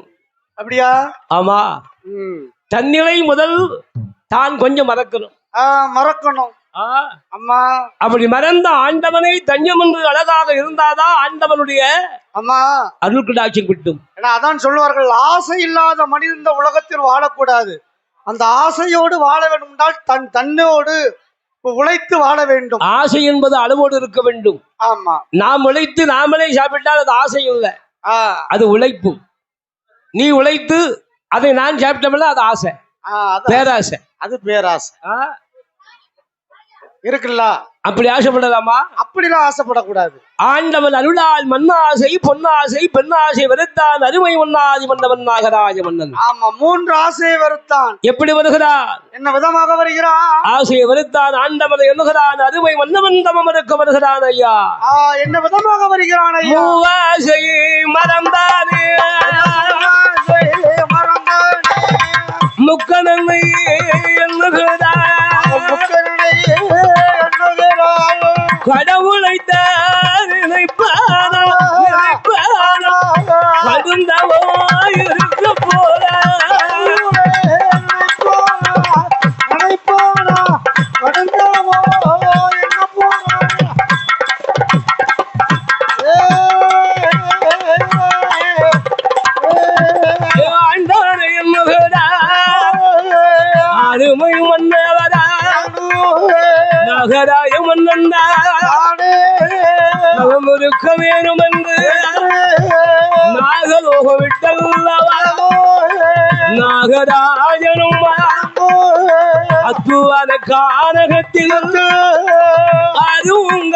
S1: அப்படியா? ஆமா. தன்னிலை முதல் தான் கொஞ்சம் மறக்கணும். அம்மா அப்படி மறந்த ஆண்டவனை தஞ்சம் என்று அழகாக இருந்தாதான் ஆண்டவனுடைய அம்மா அருள் கடாட்சியம் கிட்டும். அதான் சொல்லுவார்கள், ஆசை இல்லாத மனிதன் இந்த உலகத்தில் வாழக்கூடாது. அந்த ஆசையோடு வாழ வேண்டும் என்றால் தன்னோடு உழைத்து வாழ வேண்டும். ஆசை என்பது அளவோடு இருக்க வேண்டும். ஆமா, நாம் உழைத்து நாமளே சாப்பிட்டால் அது ஆசை இல்லை, அது உழைப்பு. நீ உழைத்து அதை நான் சாப்பிட்டோம்ல அது ஆசை, பேராசை. அது பேராசை இருக்குல்ல. அப்படி ஆசைப்படலாமா? அப்படிலாம் ஆசைப்படக்கூடாது. ஆண்டவன் அருளால் மண்ணாசை, பொன்னாசை, பெண்ணாசை வெறுத்தான் அருமை மன்னாதி மன்னவன் நாகராஜ மன்னன். ஆமா, 3 ஆசையை வெறுத்தான். எப்படி வருகிறான்? என்ன விதமாக வருகிறான்? ஆசையை வெறுத்தான், ஆண்டவனை எண்ணுகிறான், அருமை மன்னவன் தமம் இருக்க வருகிறான். ஐயா என்ன விதமாக வருகிறான்? ஐயா ஆசையை மறந்தானே முக்கணனை எண்ணுகிறான், கடவுளை தான் நினைப்பானோ கடுந்தவோ இருக்க போல ஆண்டானை என்னுகிறா அருமை மன்னவரா நகராய மன்னந்தா இருக்க வேணும் என்று நாகலோக விட்டல்லவா நாகராஜனும் அத்துவான கானகத்தில் அதுவும்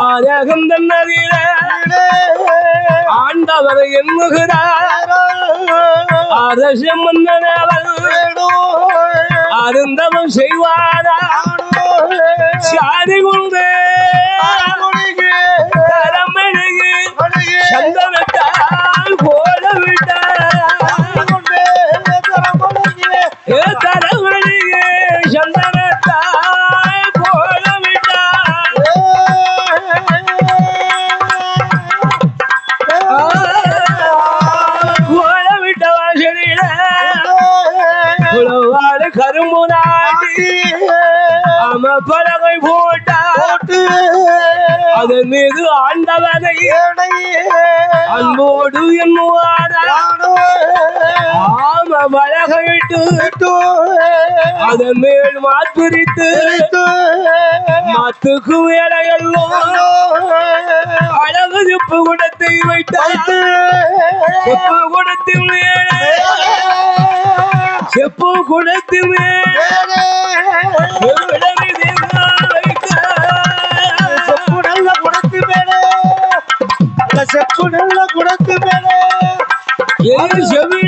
S1: கானகம் தன்னதில ஆண்டவரை எண்ணுகிறார் அரச மன்னனவள் அருந்தவம் செய்வாரா சாதி கொண்டு தரமழகு சந்தனத்தால் போல விட்டார் தரமழகு சந்தனத்தால் போல விட்டார் போல விட்ட வாசலில கரும்பு நாட்டி பலகை போட்டு அதன் மீது ஆண்டவனை அன்போடு எண்ணுவாரா ஆம வழகிட்டு அதன் மேல் மாத்துரித்து மாத்துக்கு வேலையெல்லாம் அழகு செப்பு குடத்தை வைத்தார் செப்பு குடத்தில் மேலே செப்பு குடத்தில் மேலே
S2: செப்பு நல்ல குடத்து மேலே செப்பு நல்ல குடத்து மேலே
S1: செவிழி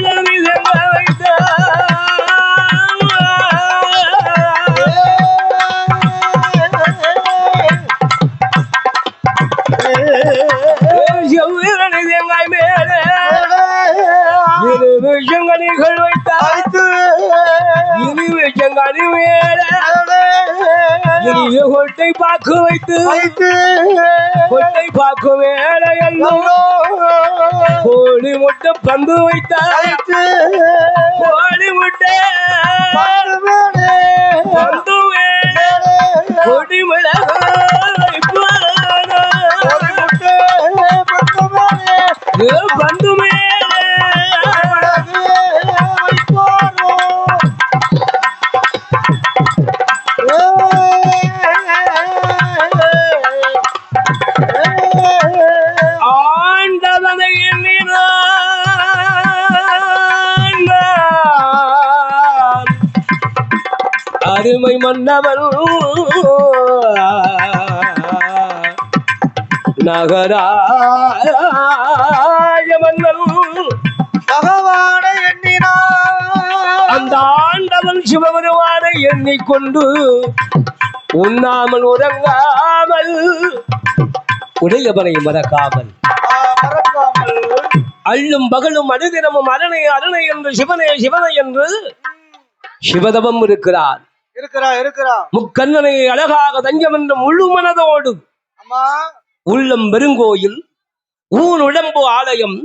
S1: தேங்காய் மேலே விஷங்கனிகள் வைத்தாய்த்து இனி விஷங்கனி மேலே கொட்டை பாக்கு வைத்து கொட்டை பாக்கு மேலே எல்லாம் கோழி முட்டை பந்து வைத்தாய்த்து கோழி முட்டை பந்து மேலே கொடி மிளகு பந்து மேலே ஆண்டவனை அருமை மன்னவன் நகராய மன்னன்
S2: பகவானை எண்ணினார்
S1: அந்த ஆண்டவன் சிவபெருமானை எண்ணிக்கொண்டு உண்ணாமல் உறங்காமல் உடையவனை மறக்காமல் அள்ளும் பகலும் அனுதினமும் அரணை அரணை என்று சிவனே சிவனை என்று சிவதவம் இருக்கிறார் முக்கண்ணனை அழகாக தஞ்சம் என்று முழு மனதோடு உள்ளம் பெருங்கோயில் ஊன் உடம்பு ஆலயம்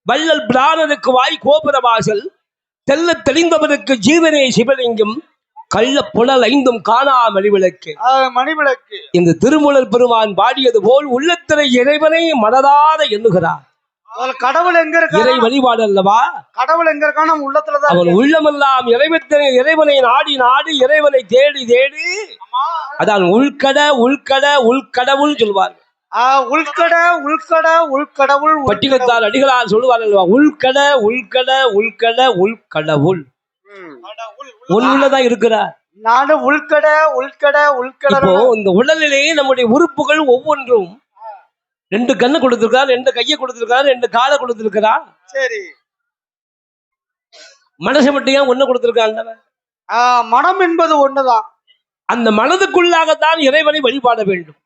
S1: வள்ளல் பிராணனுக்கு வாய் கோபுர வாசல் தெல்ல தெளிந்தவனுக்கு ஜீவனே சிவலிங்கம் கள்ள புனல் ஐந்தும் காணா மணிவிளக்கு இந்த திருமூலர் பெருமான் பாடியது போல் உள்ளத்திலே இறைவனை மனதார எண்ணுகிறார்
S2: கடவுள் எங்க இருக்க
S1: இறை வழிபாடு அல்லவா
S2: கடவுள் எங்க இருக்கான உள்ளத்துலதான்
S1: அவன் உள்ளமெல்லாம் இறைவனை நாடி நாடி இறைவனை தேடி தேடி அதான் உள்கட உள்கட உள்கடவுள் சொல்வார்கள்
S2: உள்கட உள்கட உள்கடவுள்
S1: பட்டினத்தார் அடிகளார் சொல்லுவார் அல்லவா உள்கட உள்கட உள்கட உள்கடவுள் உள்ளதான் இருக்கிறார்
S2: நானும் உள்கட உள்கட உள்கட
S1: இப்போ இந்த உடலிலேயே நம்முடைய உறுப்புகள் ஒவ்வொன்றும் ரெண்டு கண்ணு கொடுத்திருக்கார் ரெண்டு கையை கொடுத்திருக்கார் ரெண்டு காலை கொடுத்திருக்கிறார்
S2: சரி
S1: மனசை மட்டும் ஏன் ஒண்ணு கொடுத்திருக்காங்க
S2: மனம் என்பது ஒண்ணுதான்
S1: அந்த மனதுக்குள்ளாகத்தான் இறைவனை வழிபாட வேண்டும்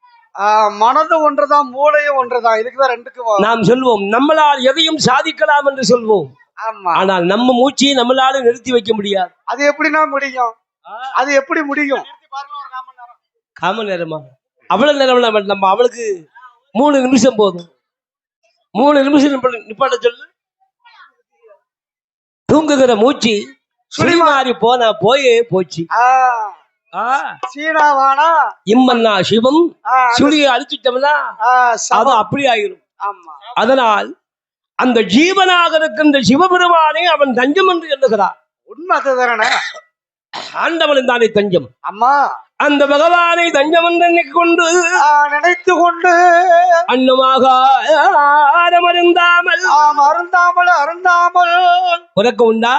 S2: மனது ஒன்றுதான் மூளையும் ஒன்றுதான் இதுக்குதான் ரெண்டுக்கு
S1: நாம் சொல்வோம் நம்மளால் எதையும் சாதிக்கலாம் என்று சொல்வோம் ஆனால் நம்ம மூச்சையை நம்மளால நிறுத்தி வைக்க முடியாது
S2: அது எப்படின்னா முடியும் அது எப்படி முடியும்
S1: காமன் நேரமா அவ்வளவு நேரம் நம்ம அவளுக்கு 3 நிமிஷம் போதும் 3 நிமிஷம் நிப்பாட்ட சொல்லு தூங்குகிற மூச்சு சுழி மாறி போனா போயே போச்சு
S2: சீனாவானா
S1: இம்மன்னா சிவம் சுழியை அழிச்சிட்டோம்னா அது அப்படி ஆயிரும் அதனால் அந்த ஜீவனாக இருக்கின்ற சிவபெருமானை அவன் தஞ்சம் என்று எண்ணுகிறார்
S2: உண்மை அதுதானே
S1: ஆண்டவன் தானே தஞ்சம்
S2: அம்மா
S1: அந்த பகவானை தஞ்சம் என்று
S2: நினைத்து கொண்டு
S1: அன்னமாக அருந்தாமல்
S2: அருந்தாமல் அருந்தாமல்
S1: உறக்கம் உண்டா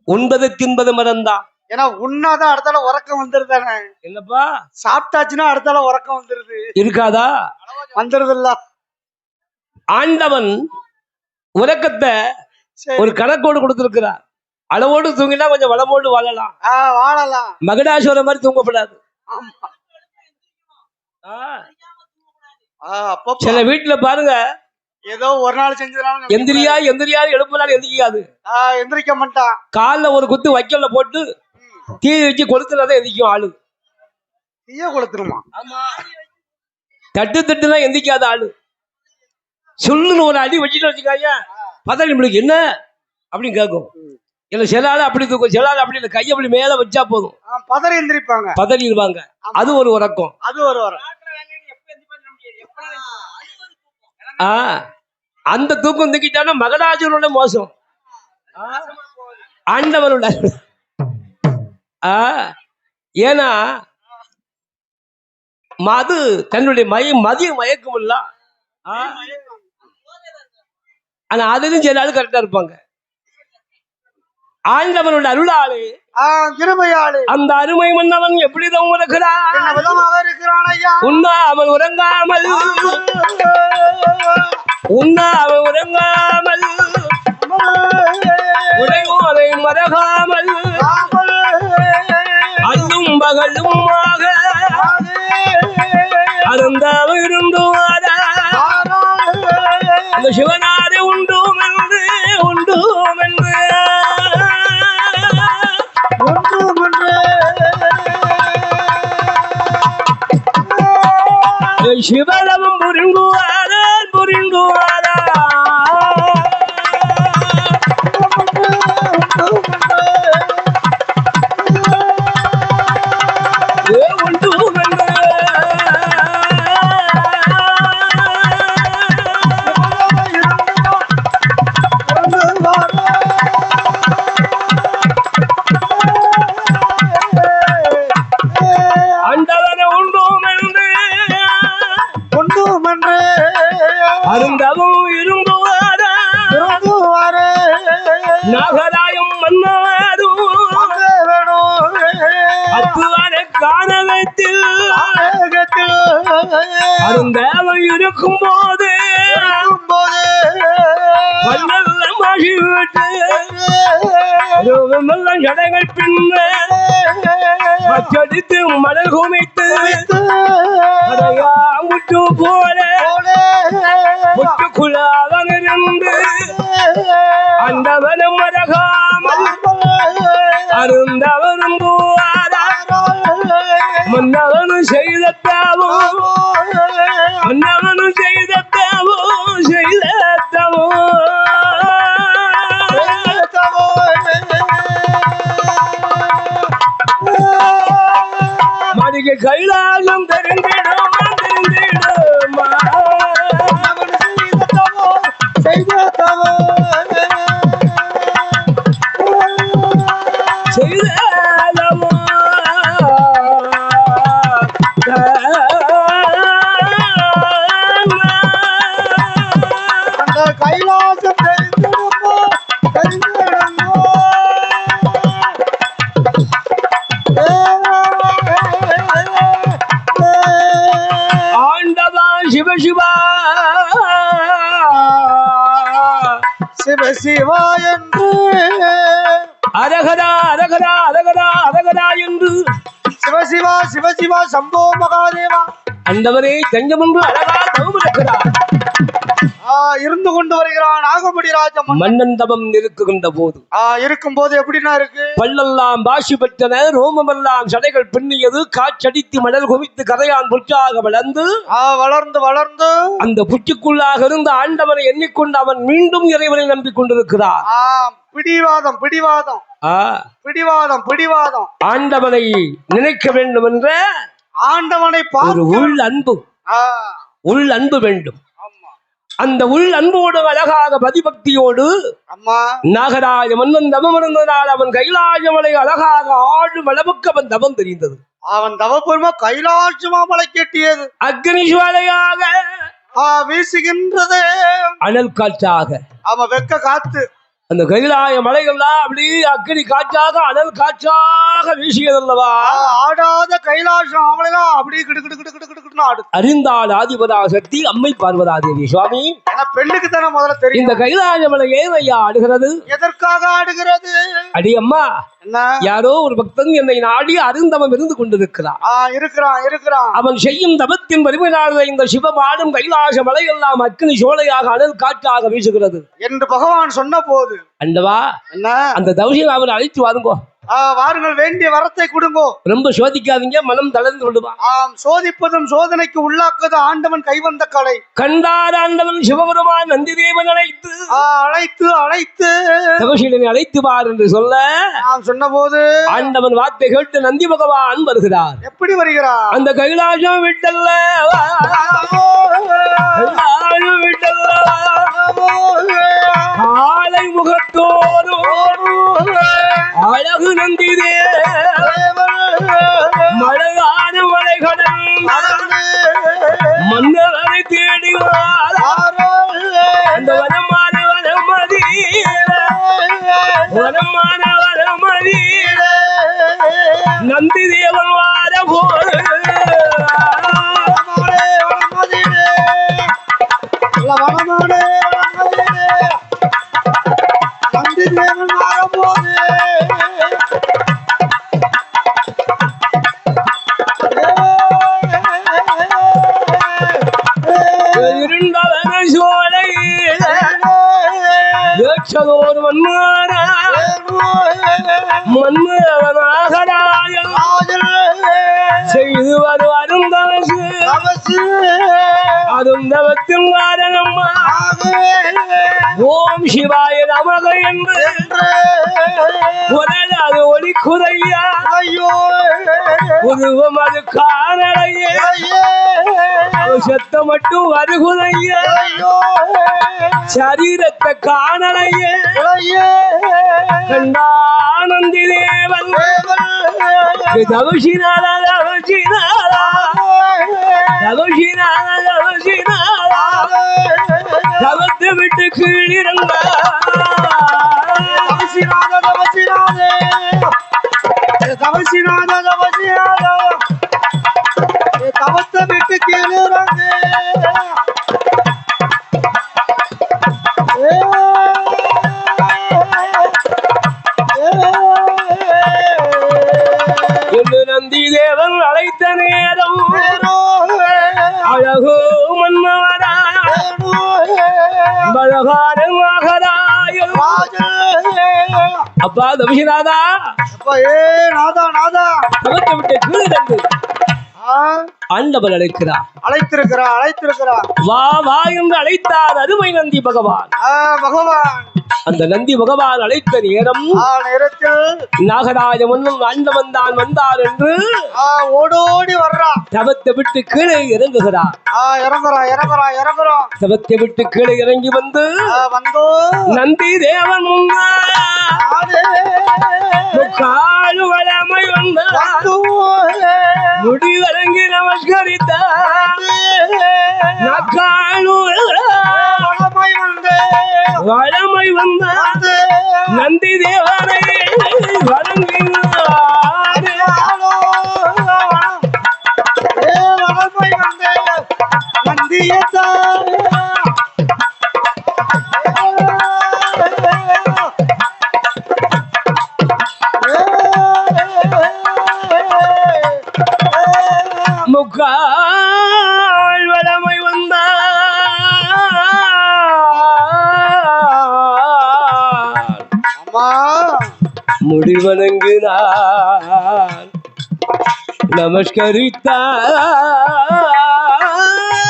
S1: உண்பது தின்பது மறந்தா
S2: ஏன்னா உண்ணாதான் அடுத்தால உறக்கம் வந்துருதானே
S1: என்னப்பா
S2: சாப்பிட்டாச்சுன்னா அடுத்தால உறக்கம் வந்துருது
S1: இருக்காதா
S2: வந்துருது இல்ல
S1: ஆண்டவன் உறக்கத்தை ஒரு கணக்கோடு கொடுத்திருக்கிறார் அளவோடு தூங்கினா கொஞ்சம் வளமோடு வாழலாம்
S2: வாழலாம்
S1: மகடாசுவரம் மாதிரி தூங்கப்படாது சில வீட்டுல பாருங்க
S2: ஏதோ ஒரு நாள் செஞ்சதுனால
S1: எந்திரியா எந்திரியா எழுப்புனாலும் எந்திரிக்காது
S2: எந்திரிக்க மாட்டான்
S1: காலில் ஒரு குத்து வைக்கல போட்டு தீ வச்சு கொளுத்துனதான் எந்திரிக்கும் ஆளு
S2: தீய கொளுத்துருமா
S1: தட்டு தட்டுனா எந்திரிக்காத ஆளு சொல்லுன்னு ஒரு அடி வச்சுட்டு வச்சுக்காங்க பதறி நம்மளுக்கு என்ன அப்படின்னு கேட்கும் இல்ல சில ஆளு அப்படி தூக்கும் சில ஆளு அப்படி இல்லை கையை அப்படி மேல வச்சா போதும்
S2: பதறி எந்திரிப்பாங்க
S1: பதறி இருப்பாங்க அது ஒரு உறக்கம்
S2: அது ஒரு உறக்கம்
S1: அந்த தூக்கம் தூக்கிட்டானா மகராஜனோட மோசம். ஆண்டவனோட ஏன்னா மது தன்னுடைய மதிய மயக்கம் இல்ல. ஆனா அதுலயும் சில ஆளு கரெக்டா இருப்பாங்க. ஆண்டவனோட அருளாளு
S2: கிருபையாளு
S1: அந்த அருமை மன்னவன் எப்படிதான் உறக்கிறான் உண்ணா அவன் உறங்காமல் உடையோரை மறகாமல் அல்லும் பகலுமாக அருந்தாம இருந்துவார அந்த சிவனாரே உண்டோம் என்று சிவலமும் புரிந்துவாரா அருந்தவும் இருந்துவாரா நாகராயம் மன்னாரும் அத்துவார கானகத்தில் அருந்தவம் இருக்கும் போது ஜடைகள் பின்ன அச்சடித்து மலர் குமித்து முட்டு போல முட்டுக்குள்ளாவன் இருந்து அந்தவனும் மறகாமல் அருந்தவனும் போவாரா மன்னவனும் செய்தத்தாவோ மன்னவனும் செய்தத்தாவோ மடிக்க கைலாசம் தெரிந்திடுமா
S2: சிவா என்று
S1: அரகரா அரகரா அரகரா அரகரா என்று
S2: சிவசிவா சம்போ மகாதேவா
S1: அந்தவரே தஞ்சமென்று அழகா தவமிருக்கிறார்
S2: இருந்து கொண்டு வருகிறான் நாகமுடி ராஜம்
S1: மன்னன் தவம் இருக்குகின்ற போது
S2: இருக்கும் போது எப்படின்னா இருக்கு
S1: பல்லெல்லாம் பாசி பெற்றன ரோமமெல்லாம் சடைகள் பின்னியது காற்றடித்து மணல் குவித்து கரையான் புற்றாக
S2: வளர்ந்து அந்த
S1: புற்றுக்குள்ளாக இருந்த ஆண்டவனை எண்ணிக்கொண்டு அவன் மீண்டும் இறைவனை நம்பிக்கொண்டிருக்கிறார்.
S2: பிடிவாதம்
S1: ஆண்டவனை நினைக்க வேண்டும் என்ற
S2: ஆண்டவனை
S1: உள் அன்பு வேண்டும். அந்த உள் அன்போடு அழகாக பதிபக்தியோடு நாகராஜ மன்னன் தவம் இருந்ததால் அவன் கைலாசமலை அழகாக ஆடு வளவுக்கு அவன் தவம் தெரிந்தது.
S2: அவன் தவப்பெருமா கைலாசமாமலை கேட்டியது
S1: அக்னி ஜுவாலையாக
S2: வீசுகின்றது
S1: அனல் காற்றாக
S2: அவன் வெக்க காத்து
S1: அந்த கைலாய மலைகள்லாம் அப்படி அக்னி காற்றாக அனல் காற்றாக வீசியதல்லவா
S2: ஆடாத கைலாசம் அவளைலாம் அப்படி
S1: அறிந்தாள் ஆதிபதா சக்தி அம்மை பார்வதாதேவி சுவாமி
S2: பெண்ணுக்கு தானே முதல்ல தெரியும்
S1: இந்த கைலாய மலை ஏன் ஐயா ஆடுகிறது
S2: எதற்காக ஆடுகிறது
S1: அடி அம்மா யாரோ ஒரு பக்தன் என்னை நாடி அருந்தவம் இருந்து கொண்டிருக்கிறான்
S2: இருக்கிறான்
S1: அவன் செய்யும் தவத்தின் வலிமையாக இந்த சிவபாடும் கைலாச மலை எல்லாம் அக்னி சோலையாக அனல் காற்றாக வீசுகிறது
S2: என்று பகவான் சொன்ன போது
S1: அண்டவா அந்த தவசியை அவனை அழைத்து வாருங்கோ
S2: வாருங்கள் வேண்டிய வரத்தை கொடுங்கோ
S1: ரொம்ப சோதிக்காதீங்க மனம் தளர்ந்து விடுவான்
S2: சோதிப்பதும் சோதனைக்கு உள்ளாக்குவது ஆண்டவன் கைவந்த கலை
S1: கண்டார் ஆண்டவன் சிவபெருமான் நந்திதேவன்
S2: அழைத்து
S1: தவசீலனை அழைத்து வார் என்று சொல்ல
S2: சொன்ன போது
S1: ஆண்டவன் வார்த்தை கேட்டு நந்தி பகவான் வருகிறார்.
S2: எப்படி வருகிறார்?
S1: அந்த கைலாசம் விட்டல்ல நந்திதே மழையான மலைகடல் மன்னரை தேடி அந்த வனமான வனமதி வனமான வனமதி நந்தி தேவன் வார போது
S2: நந்தி தேவன் வார போது
S1: இருண்டவன சோலை ஏற்றதோர் மன்மான மன்மதனாகராய செய்து வருவரும் தவசு அருந்தவத்தின் காரணம்மா ஓம் சிவாய நமக என்று உடலாது ஒளி குறையா உருவம் அது காணலையே செத்த மட்டும் வருகுதைய சரீரத்தை காணலையே கண்டானந்தி தேவன் தவசினாரா தவசினாரா தவசினாரா தவசினாரா தவத்தை விட்டு கீழிறங்க
S2: தவசினாத தவசினாதே தவசினாத தவசினாதா தவத்தை விட்டு கீழிறங்க
S1: என்று நந்தி தேவன் அழைத்த நேரம் அழகு மன்மவரா பலகார மகராய அப்பா தவிஷநாதா தவத்தை விட்டு கீழிறங்கு ஆண்டவன் அழைத்திருக்கிறார் வா வா என்று அழைத்தார் அருமை நந்தி பகவான் அந்த நந்தி பகவான் அழைத்த நேரத்தில் நாகராஜ மன்னன் ஆண்டவன் தான் வந்தார் என்று
S2: ஓடோடி வர்றான்
S1: தவத்தை விட்டு கீழே இறங்குகிறார் தவத்தை விட்டு கீழே இறங்கி வந்து நந்தி தேவன் காலு வளமை வந்தார் முடிவரங்கி நமஸ்கரித்தார் வளமை வந்தார் நந்தி தேவனை வணங்கினார் முக்கால் வளமை வந்தார் முடிவணங்கினார்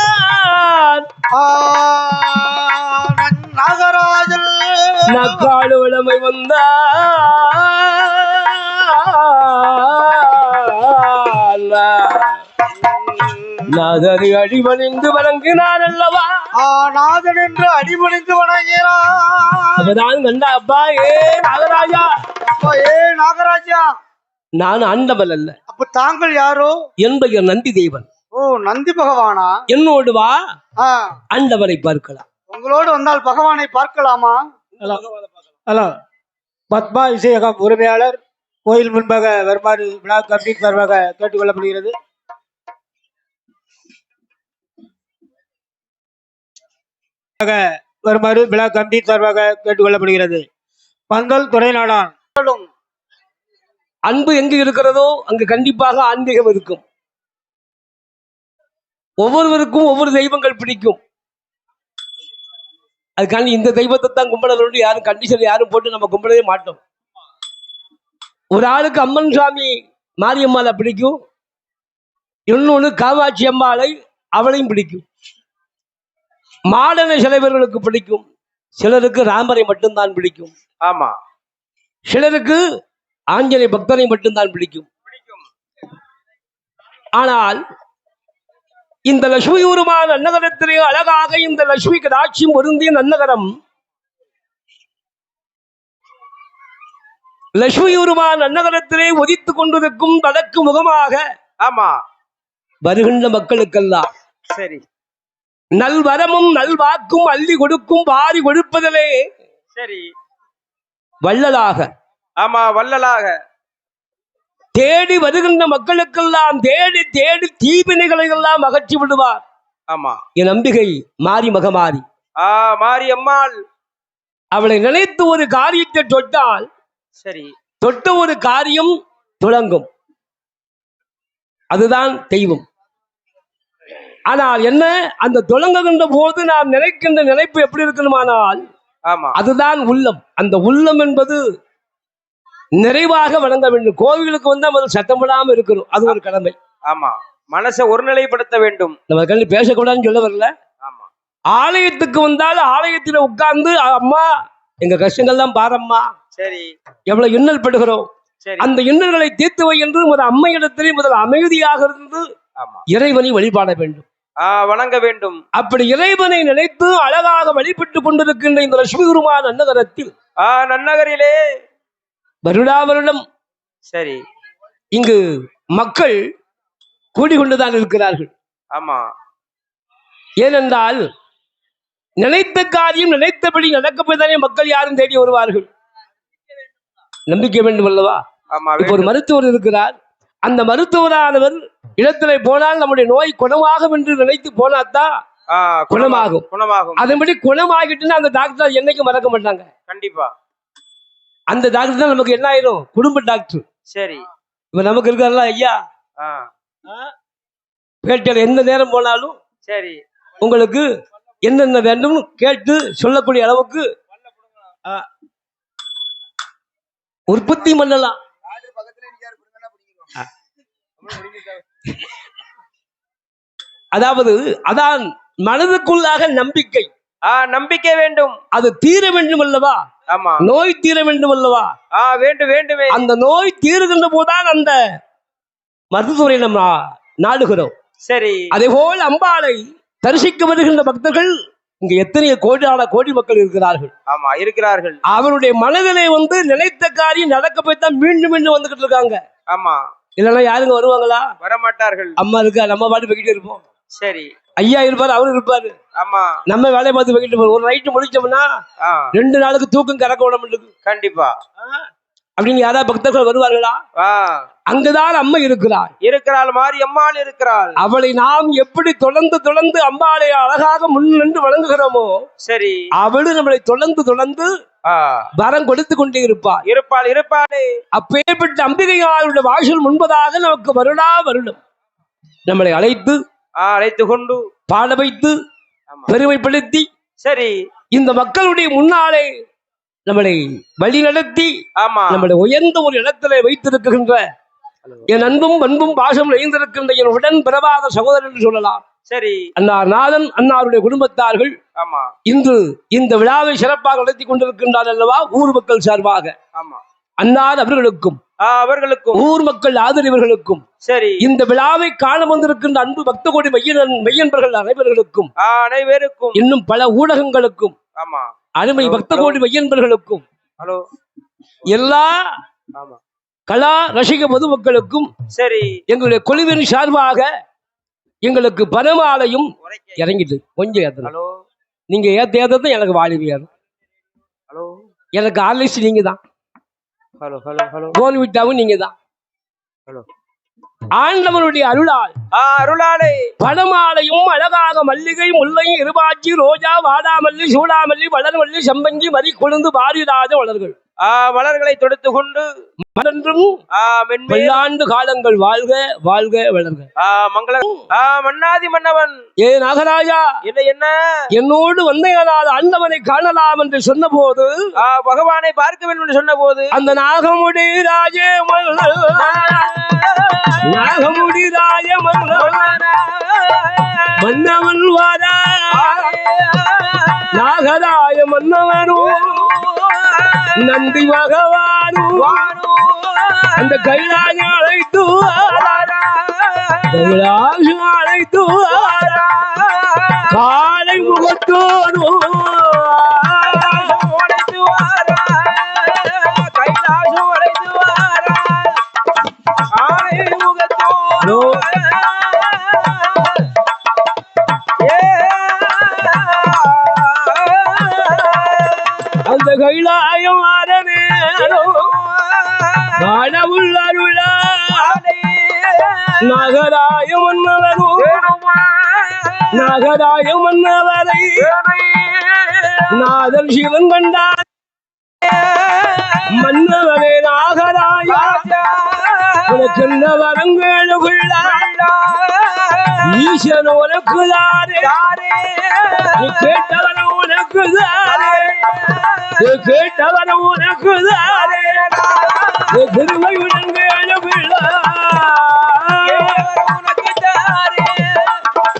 S1: நமஸ்கரித்தார்
S2: நாகராஜன்
S1: நக்காடு வளமை வந்தார் நாதரை அடிபணிந்து வணங்கினார் அல்லவா
S2: நாதன் என்று அடிபணிந்து வணங்கிறான்
S1: அவதான் கண்டா அப்பா ஏ நாகராஜா
S2: நாகராஜா
S1: நான் ஆண்டவன் அல்ல
S2: அப்ப தாங்கள் யாரோ
S1: என் பெயர் நந்தி தேவன்
S2: ஓ நந்தி பகவானா
S1: என்னோடு வா ஆண்டவனை பார்க்கலாம்
S2: உங்களோடு வந்தால் பகவானை பார்க்கலாமா
S3: ஹலோ பத்மா இசையகம் உரிமையாளர் கோயில் முன்பாக வருமாறு விழா கமிட்டி சார்பாக கேட்டுக்கொள்ளப்படுகிறது. வருமாறு விழா கமிட்டி சார்பாக கேட்டுக்கொள்ளப்படுகிறது. பந்தல் துறை நாடான்
S1: அன்பு எங்கு இருக்கிறதோ அங்கு கண்டிப்பாக ஆன்மீகம் இருக்கும். ஒவ்வொருவருக்கும் ஒவ்வொரு தெய்வங்கள் பிடிக்கும். அதுக்காண்டி இந்த தெய்வத்தை தான் கும்பிடணும் யாரும் கண்டிஷன் யாரும் போட்டு நம்ம கும்பிடவே மாட்டோம். ஒரு ஆளுக்கு அம்மன் சுவாமி மாரியம்மாளை பிடிக்கும், இன்னொன்று காமாட்சி அம்மாளை அவளையும் பிடிக்கும். மாடன சிலைவர்களுக்கு பிடிக்கும், சிலருக்கு ராமரை மட்டும்தான் பிடிக்கும்.
S3: ஆமா,
S1: சிலருக்கு ஆஞ்சநேய பக்தரை மட்டும்தான் பிடிக்கும். ஆனால் இந்த லட்சுமி உருமான நன்னகரத்திலே அழகாக இந்த லட்சுமி கடாட்சியும் பொருந்திய நன்னகரம் லட்சுமி உருவான் அன்னகரத்திலே உதித்துக் கொண்டிருக்கும் தனக்கு முகமாக
S4: ஆமா
S1: வருகின்ற மக்களுக்கெல்லாம்
S4: சரி
S1: நல்வரமும் நல்வாக்கும் அள்ளி கொடுக்கும் வாரி கொடுப்பதிலே
S4: சரி
S1: வள்ளலாக
S4: ஆமா வள்ளலாக
S1: தேடி வருகின்ற மக்களுக்கெல்லாம் தேடி தேடி தீவினைகளை எல்லாம் அகற்றி விடுவார்.
S4: ஆமா
S1: என் நம்பிக்கை மாறி மகமாறி
S4: மாரி அம்மாள்
S1: அவளை நினைத்து ஒரு காரியத்தை தொட்டால்
S4: சரி
S1: தொட்ட ஒரு காரியம் துளங்கும். அதுதான் தெய்வம். ஆனால் என்ன அந்த துளங்குகின்ற போது நாம் நினைக்கின்ற நினைப்பு எப்படி இருக்கணுமானால்
S4: ஆமா
S1: அதுதான் உள்ளம். அந்த உள்ளம் என்பது நிறைவாக வழங்க வேண்டும். கோவிலுக்கு வந்தா முதல் சத்தம் விடாம இருக்கணும். அது ஒரு கடமை.
S4: ஆமா மனசை ஒருநிலைப்படுத்த வேண்டும்.
S1: நம்ம கல்வி பேசக்கூடாதுன்னு சொல்ல வரல.
S4: ஆமா
S1: ஆலயத்துக்கு வந்தால் ஆலயத்தில் உட்கார்ந்து அம்மா எங்க கஷ்டங்கள்லாம் பாரம்மா
S4: சரி
S1: எவ்வளவு இன்னல் படுகிறோம்
S4: சரி
S1: அந்த இன்னல்களை தீர்த்து வை என்று முதல் அம்மையிடத்திலே முதல் அமைதியாக இருந்து
S4: ஆமா
S1: இறைவனை வழிபாட வேண்டும்.
S4: வணங்க வேண்டும்.
S1: அப்படி இறைவனை நினைத்து அழகாக வழிபட்டுக் கொண்டிருக்கின்ற இந்த லட்சுமி குருமான் அன்னகரத்தில்
S4: நன்னகரிலே
S1: வருடா வருடம்
S4: சரி
S1: இங்கு மக்கள் கூடிக்கொண்டுதான் இருக்கிறார்கள்.
S4: ஆமா
S1: ஏனென்றால் நினைத்த காரியம் நினைத்தபடி நடக்கப்பதானே மக்கள் யாரும் தேடி வருவார்கள். நம்பிக்கை வேண்டும் அல்லவா? இப்ப ஒரு மருத்துவர் இருக்கிறார். அந்த மருத்துவரானவர் இடத்துல போனால் நம்முடைய நோய் குணமாகும் என்று நினைத்து போனாதான் குணமாகும். அதன்படி குணமாகிட்டுன்னா அந்த டாக்டர் என்னைக்கும் மறக்க மாட்டாங்க.
S4: கண்டிப்பா
S1: அந்த டாக்டர் தான் நமக்கு என்ன ஆயிரும்? குடும்ப டாக்டர்.
S4: சரி
S1: இப்ப நமக்கு இருக்காருல்ல ஐயா கேட்டார் எந்த நேரம் போனாலும்
S4: சரி
S1: உங்களுக்கு என்னென்ன வேண்டும் கேட்டு சொல்லக்கூடிய அளவுக்கு உற்பத்தி பண்ணலாம். அதாவது அதான் மனதுக்குள்ளாக நம்பிக்கை
S4: நம்பிக்கை வேண்டும்.
S1: அது தீர வேண்டும் அல்லவா?
S4: ஆமா
S1: நோய் தீர வேண்டும் அல்லவா?
S4: வேண்டும் வேண்டுமே.
S1: அந்த நோய் தீருகின்ற போதுதான் அந்த மருத்துவரை நம்ம நாடுகிறோம்.
S4: சரி
S1: அதே போல் அம்பாளை தரிசிக்க வருகின்ற பக்தர்கள் இங்க எத்தனை கோடி மக்கள் இருக்கிறார்கள்.
S4: ஆமா இருக்கிறார்கள்.
S1: அவருடைய மனதிலே நினைத்த காரியம் நடக்க போய்தான் மீண்டும் மீண்டும் வந்துகிட்டு இருக்காங்க.
S4: ஆமா
S1: இல்லைன்னா யாருங்க வருவாங்களா?
S4: வரமாட்டார்கள்.
S1: அம்மா இருக்கா, நம்ம பாட்டு போய்கிட்டே இருப்போம்.
S4: சரி
S1: ஐயா இருப்பாரு, அவரு இருப்பாரு. ஆமா நம்ம வேலையை பார்த்து போய்கிட்டு இருப்போம். ஒரு நைட்டு முடிச்சோம்னா 2 நாளுக்கு தூக்கம் கறக்க விட மாட்டேங்குது.
S4: கண்டிப்பா
S1: அப்படின்னு யாராவது பக்தர்கள் வருவார்களா? அங்குதான் அம்மை இருக்கிறாள் மாறி அம்மாள் இருக்கிறாள். அவளை நாம் எப்படி தொடர்ந்து அம்பாளை அழகாக முன் நின்று வணங்குகிறோமோ
S4: சரி
S1: அவளு நம்மளை தொடர்ந்து வரம் கொடுத்து கொண்டே இருப்பாளே. அப்பேற்பட்ட அம்பிகையாளுடைய வாசல் முன்பதாக நமக்கு வருடா வருடம் நம்மளை அழைத்து கொண்டு பாட வைத்து பெருமைப்படுத்தி சரி இந்த மக்களுடைய முன்னாலே நம்மளை வழி நடத்தி நம்மளை உயர்ந்த ஒரு இடத்திலே வைத்திருக்கின்ற என் அன்பும் பண்பும் பாசம் நிறைந்திருக்கின்ற என் உடன் பிறவாத சகோதரன் என்று சொல்லலாம்.
S4: சரி
S1: அன்னார் நாதன் அன்னாருடைய குடும்பத்தார்கள் இன்று இந்த விழாவை சிறப்பாக நடத்தி கொண்டிருக்கின்றார் அல்லவா? ஊர் மக்கள் சார்பாக அன்னார் அவர்களுக்கும் ஊர் மக்கள் ஆதரவர்களுக்கும் சரி இந்த விழாவை காண வந்திருக்கின்ற அன்பு பக்த கோடி மையன்பர்கள் அனைவர்களுக்கும் இன்னும் பல ஊடகங்களுக்கும் அருமை பக்த கோடி மையன்பர்களுக்கும் எல்லா கலா ரசிக பொதுமக்களுக்கும் சரி எங்களுடைய குழுவின் சார்பாக எங்களுக்கு பணமாலையும் இறங்கிட்டு கொஞ்சம் ஏத்தணும். நீங்க ஏத்ததான் எனக்கு வாழ்வியாரும். எனக்கு ஆர்லிஸ்ட் நீங்க தான். போன்விட்டாவும் நீங்க தான். ஆண்டவனுடைய அருளாலே பணமாலையும் அழகாக மல்லிகை முல்லை இருபாச்சி ரோஜா வாடாமல்லி சூடாமல்லி வளர்மல்லி செம்பஞ்சி மறி கொழுந்து பாரிராஜ வளர்களை தொடுத்து கொண்டு மலர்ந்தும் பல்லாண்டு காலங்கள் வாழ்க வளர்க. மன்னாதி மன்னவன் ஏ நாகராஜா என்ன என்னோடு வந்தையானால் ஆண்டவனை காணலாம் என்று சொன்ன போது பகவானை பார்க்க வேண்டும் என்று சொன்ன போது அந்த நாகமுடி ராஜே மன்னவன் வாரா நாகராய மன்னவனும் நந்தி பகவானும் அந்த கைலாச அழைத்து காலை முகத்தோடு கைலாசம் நாகராய மன்னவரை நாதன் சிவன் கண்டார் மன்னவரே நாகராயா உனக்கு என்ன வரங்கேழுகுள்ள ஈசன் உனக்கு தாரே நீ கேட்டவன உனக்கு தாரே நீ கேட்டவன உனக்கு தாரே திருமையுடன் கேழுகுள்ள
S4: உனக்கு தாரே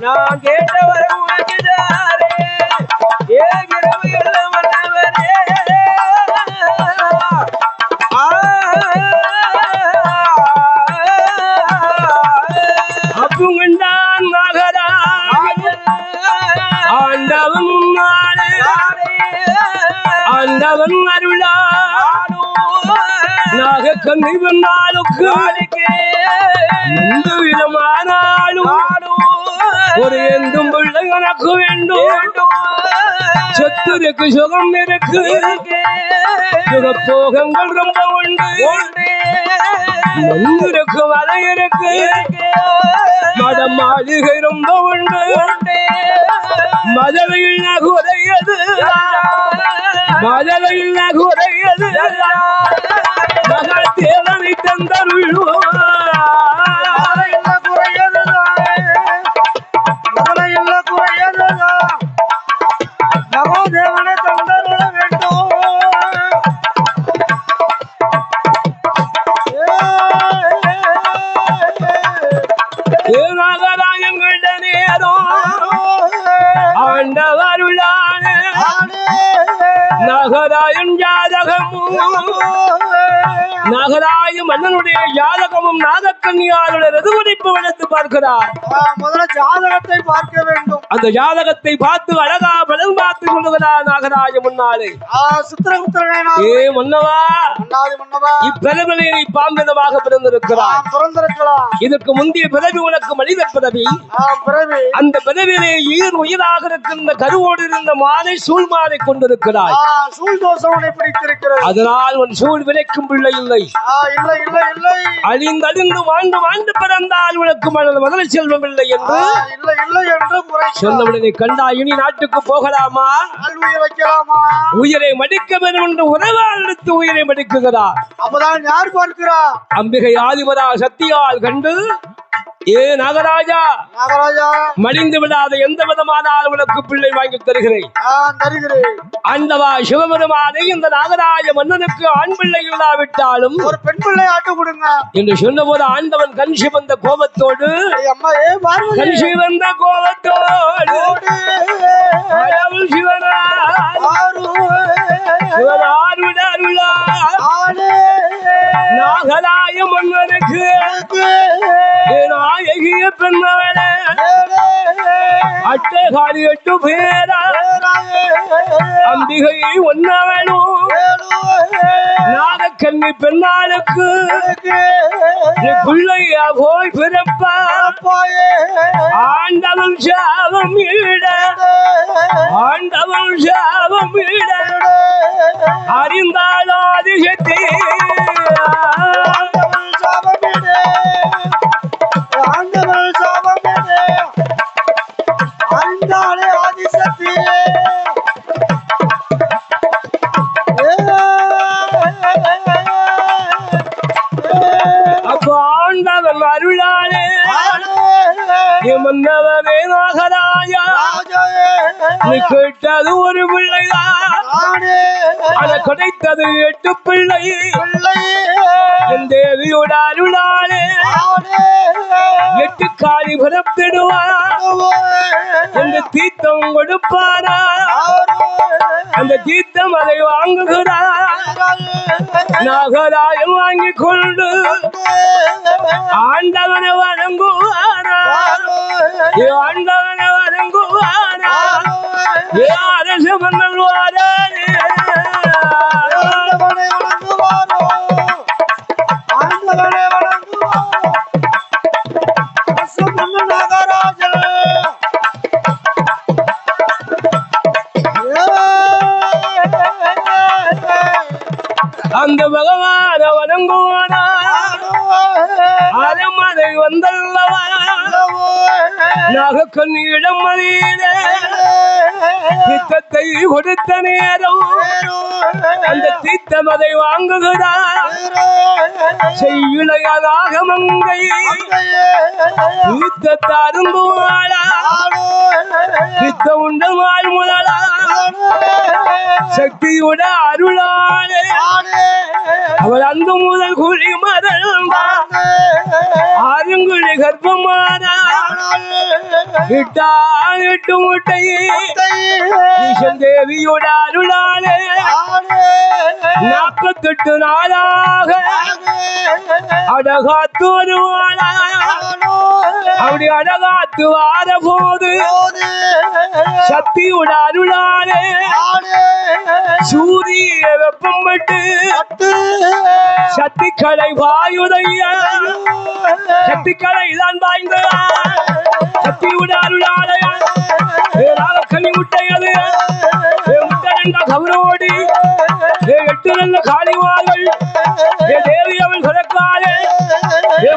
S4: நான் கேட்டவர உனக்கு தாரே ஏகிறவு எல்லாம் வந்தவரே
S1: அப்புங்கண்டான் மகராஜன் ஆண்டவன் முன்னாலே ஆண்டவன் அருளா நாக கண்ணி வந்தாலுக்கு எந்த விதமானாலும் ஒரு எந்தும் பிள்ளை எனக்கு வேண்டும் சொத்துருக்கு சுகம் இருக்கு சுகப்போகங்கள் ரொம்ப உண்டு மண்ணிருக்கு வலை இருக்கு மட மாளிகை ரொம்ப உண்டு மதவையில் குறையது மதவையில் குறையது மகா தேவனை தந்தருள்வோம்
S2: தேவனை தந்தருள வேண்டும்
S1: நாகராயங்கள நேரம் ஆண்டவருளான நாகராயன் ஜாதகமும் நாகராய மன்னனுடைய ஜாதகமும் நாகக்கன்னியாருடைய ரதுகுடிப்பு எடுத்து பார்க்கிறார்.
S2: முதல்ல ஜாதகத்தை பார்க்க வேண்டும்.
S1: அந்த ஜாதகத்தை பார்த்து அழகா பலன் பார்த்து கொள்ளுகிறார் நாகராஜ முன்னாலே. ஏ மன்னவா, இப்பிறவிலே நீ பாம்பிதமாக பிறந்திருக்கிறார். இதற்கு முந்தைய பிறவி உனக்கு மனித பிறவி. அந்த பிறவிலே உயிராக இருக்கின்ற கருவோடு இருந்த மாலை சூழ் மாலை கொண்டிருக்கிறாய். அதனால் உன் சூழ் விளைக்கும் பிள்ளை இல்லை. அழிந்து வாழ்ந்து வாழ்ந்து பிறந்தால் உனக்கு மதல செல்வம் இல்லை என்று சொன்னவுடனே கண்டா இனி நாட்டுக்கு போகலாமா, உயிரை மடிக்க வேண்டும் என்று உறவால் எடுத்து உயிரை மடிக்குகிறார்.
S2: அப்பதான் யார் பார்க்கிறார்?
S1: அம்பிகை ஆதிபரா சக்தியால் கண்டு, ஏ நாகராஜா, மடிந்து விடாத எந்த விதமானால் உனக்கு பிள்ளை வாங்கி தருகிறேன். ஆண்டவா சிவபெருமானே, இந்த நாகராஜ மன்னனுக்கு ஆண் பிள்ளை இல்லாவிட்டாலும்
S2: ஒரு பெண் பிள்ளை ஆட்டு கொடுங்க
S1: என்று சொன்னபோது ஆண்டவன் கண் சிவந்த கோபத்தோடு நாகராய மன்னனுக்கு நாயகிய பெண்ணவளே அட்டகாரி 8 பேரா அம்பிகை ஒன்னவளும் நாகக்கன்னி பெண்ணாளுக்கு பிள்ளையா போய் பிறப்பா. ஆண்டவன் சாபம் ஈட, ஆண்டவன் சாபம் ஈட அறிந்தாலோ அதிசக்தி. அப்போ ஆண்டவன் அருளாளே மன்னவனே நாகராஜா, நீ கேட்டது ஒரு பிள்ளைதான், அதை கிடைத்தது 8 பிள்ளை. என் தேவியோட அருளாளே 8 காலி பிறப்பிடுவார் என்று தீர்த்தம் கொடுப்பாரா. அந்த தீர்த்தம் அதை வாங்குகிறார். நாகராயன் வாங்கிக் கொண்டு ஆண்டவனை வணங்குவாரா, ஆண்டவனை வணங்குவாரா. அரசு மன்னல் வாராரே அந்த பகவான வணங்குவானா. அரமனை வந்தல்லவா நாகக்கண்ணியிடம் மதியிலே தீர்த்தத்தை கொடுத்த நேரம் அந்த தீர்த்தம் அதை வாங்குகிறார் செய்யுளையாக மங்கை தீர்த்தத்தாருந்துவாளா தீர்த்த உண்ட வாழ் முதலா சக்தியோட அருளாளே அவள் அந்த முதல் குழி மறந்தார் ஆறுங்குழி கர்ப்பமான இட்டால் எட்டு முட்டையே ஈசன் தேவியோட அருளாளே 48 நாளாக அடகாத்து வருவாளா அப்படி அடகாத்து வார போது சக்தியோட அருளாளே சூரிய வெப்பம் பட்டு சக்திக்கலை வாயுதைய சக்திக்கலை தான் வாய்ந்த சக்தியோட அருளாளே நாகக்கனி முட்டையது முட்டை என்ற கவரோடி 8 நல்ல காளிவார்கள் தேவி அவள் பிறக்காளே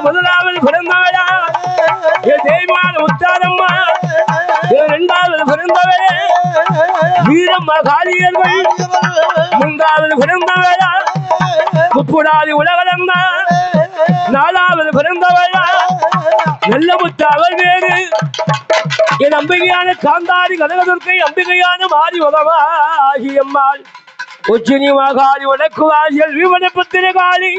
S1: முதலாவது பிறந்தாளா தேவியான உத்தாரம்மா 2வது பிறந்தவரே வீரம்மா காளியர்கள் 3வது பிறந்தவளா முப்புடாதி உலகளம்மா 4வது பிறந்தவளா நல்ல முத்த அவள் வேறு என் அம்பிகையான காந்தாரி கனகதுர்க்கை அம்பிகையான மாறி உதவாகி அம்மாள் உச்சினி மகாளி உனக்கு வாசியல் விமன புத்திர காளி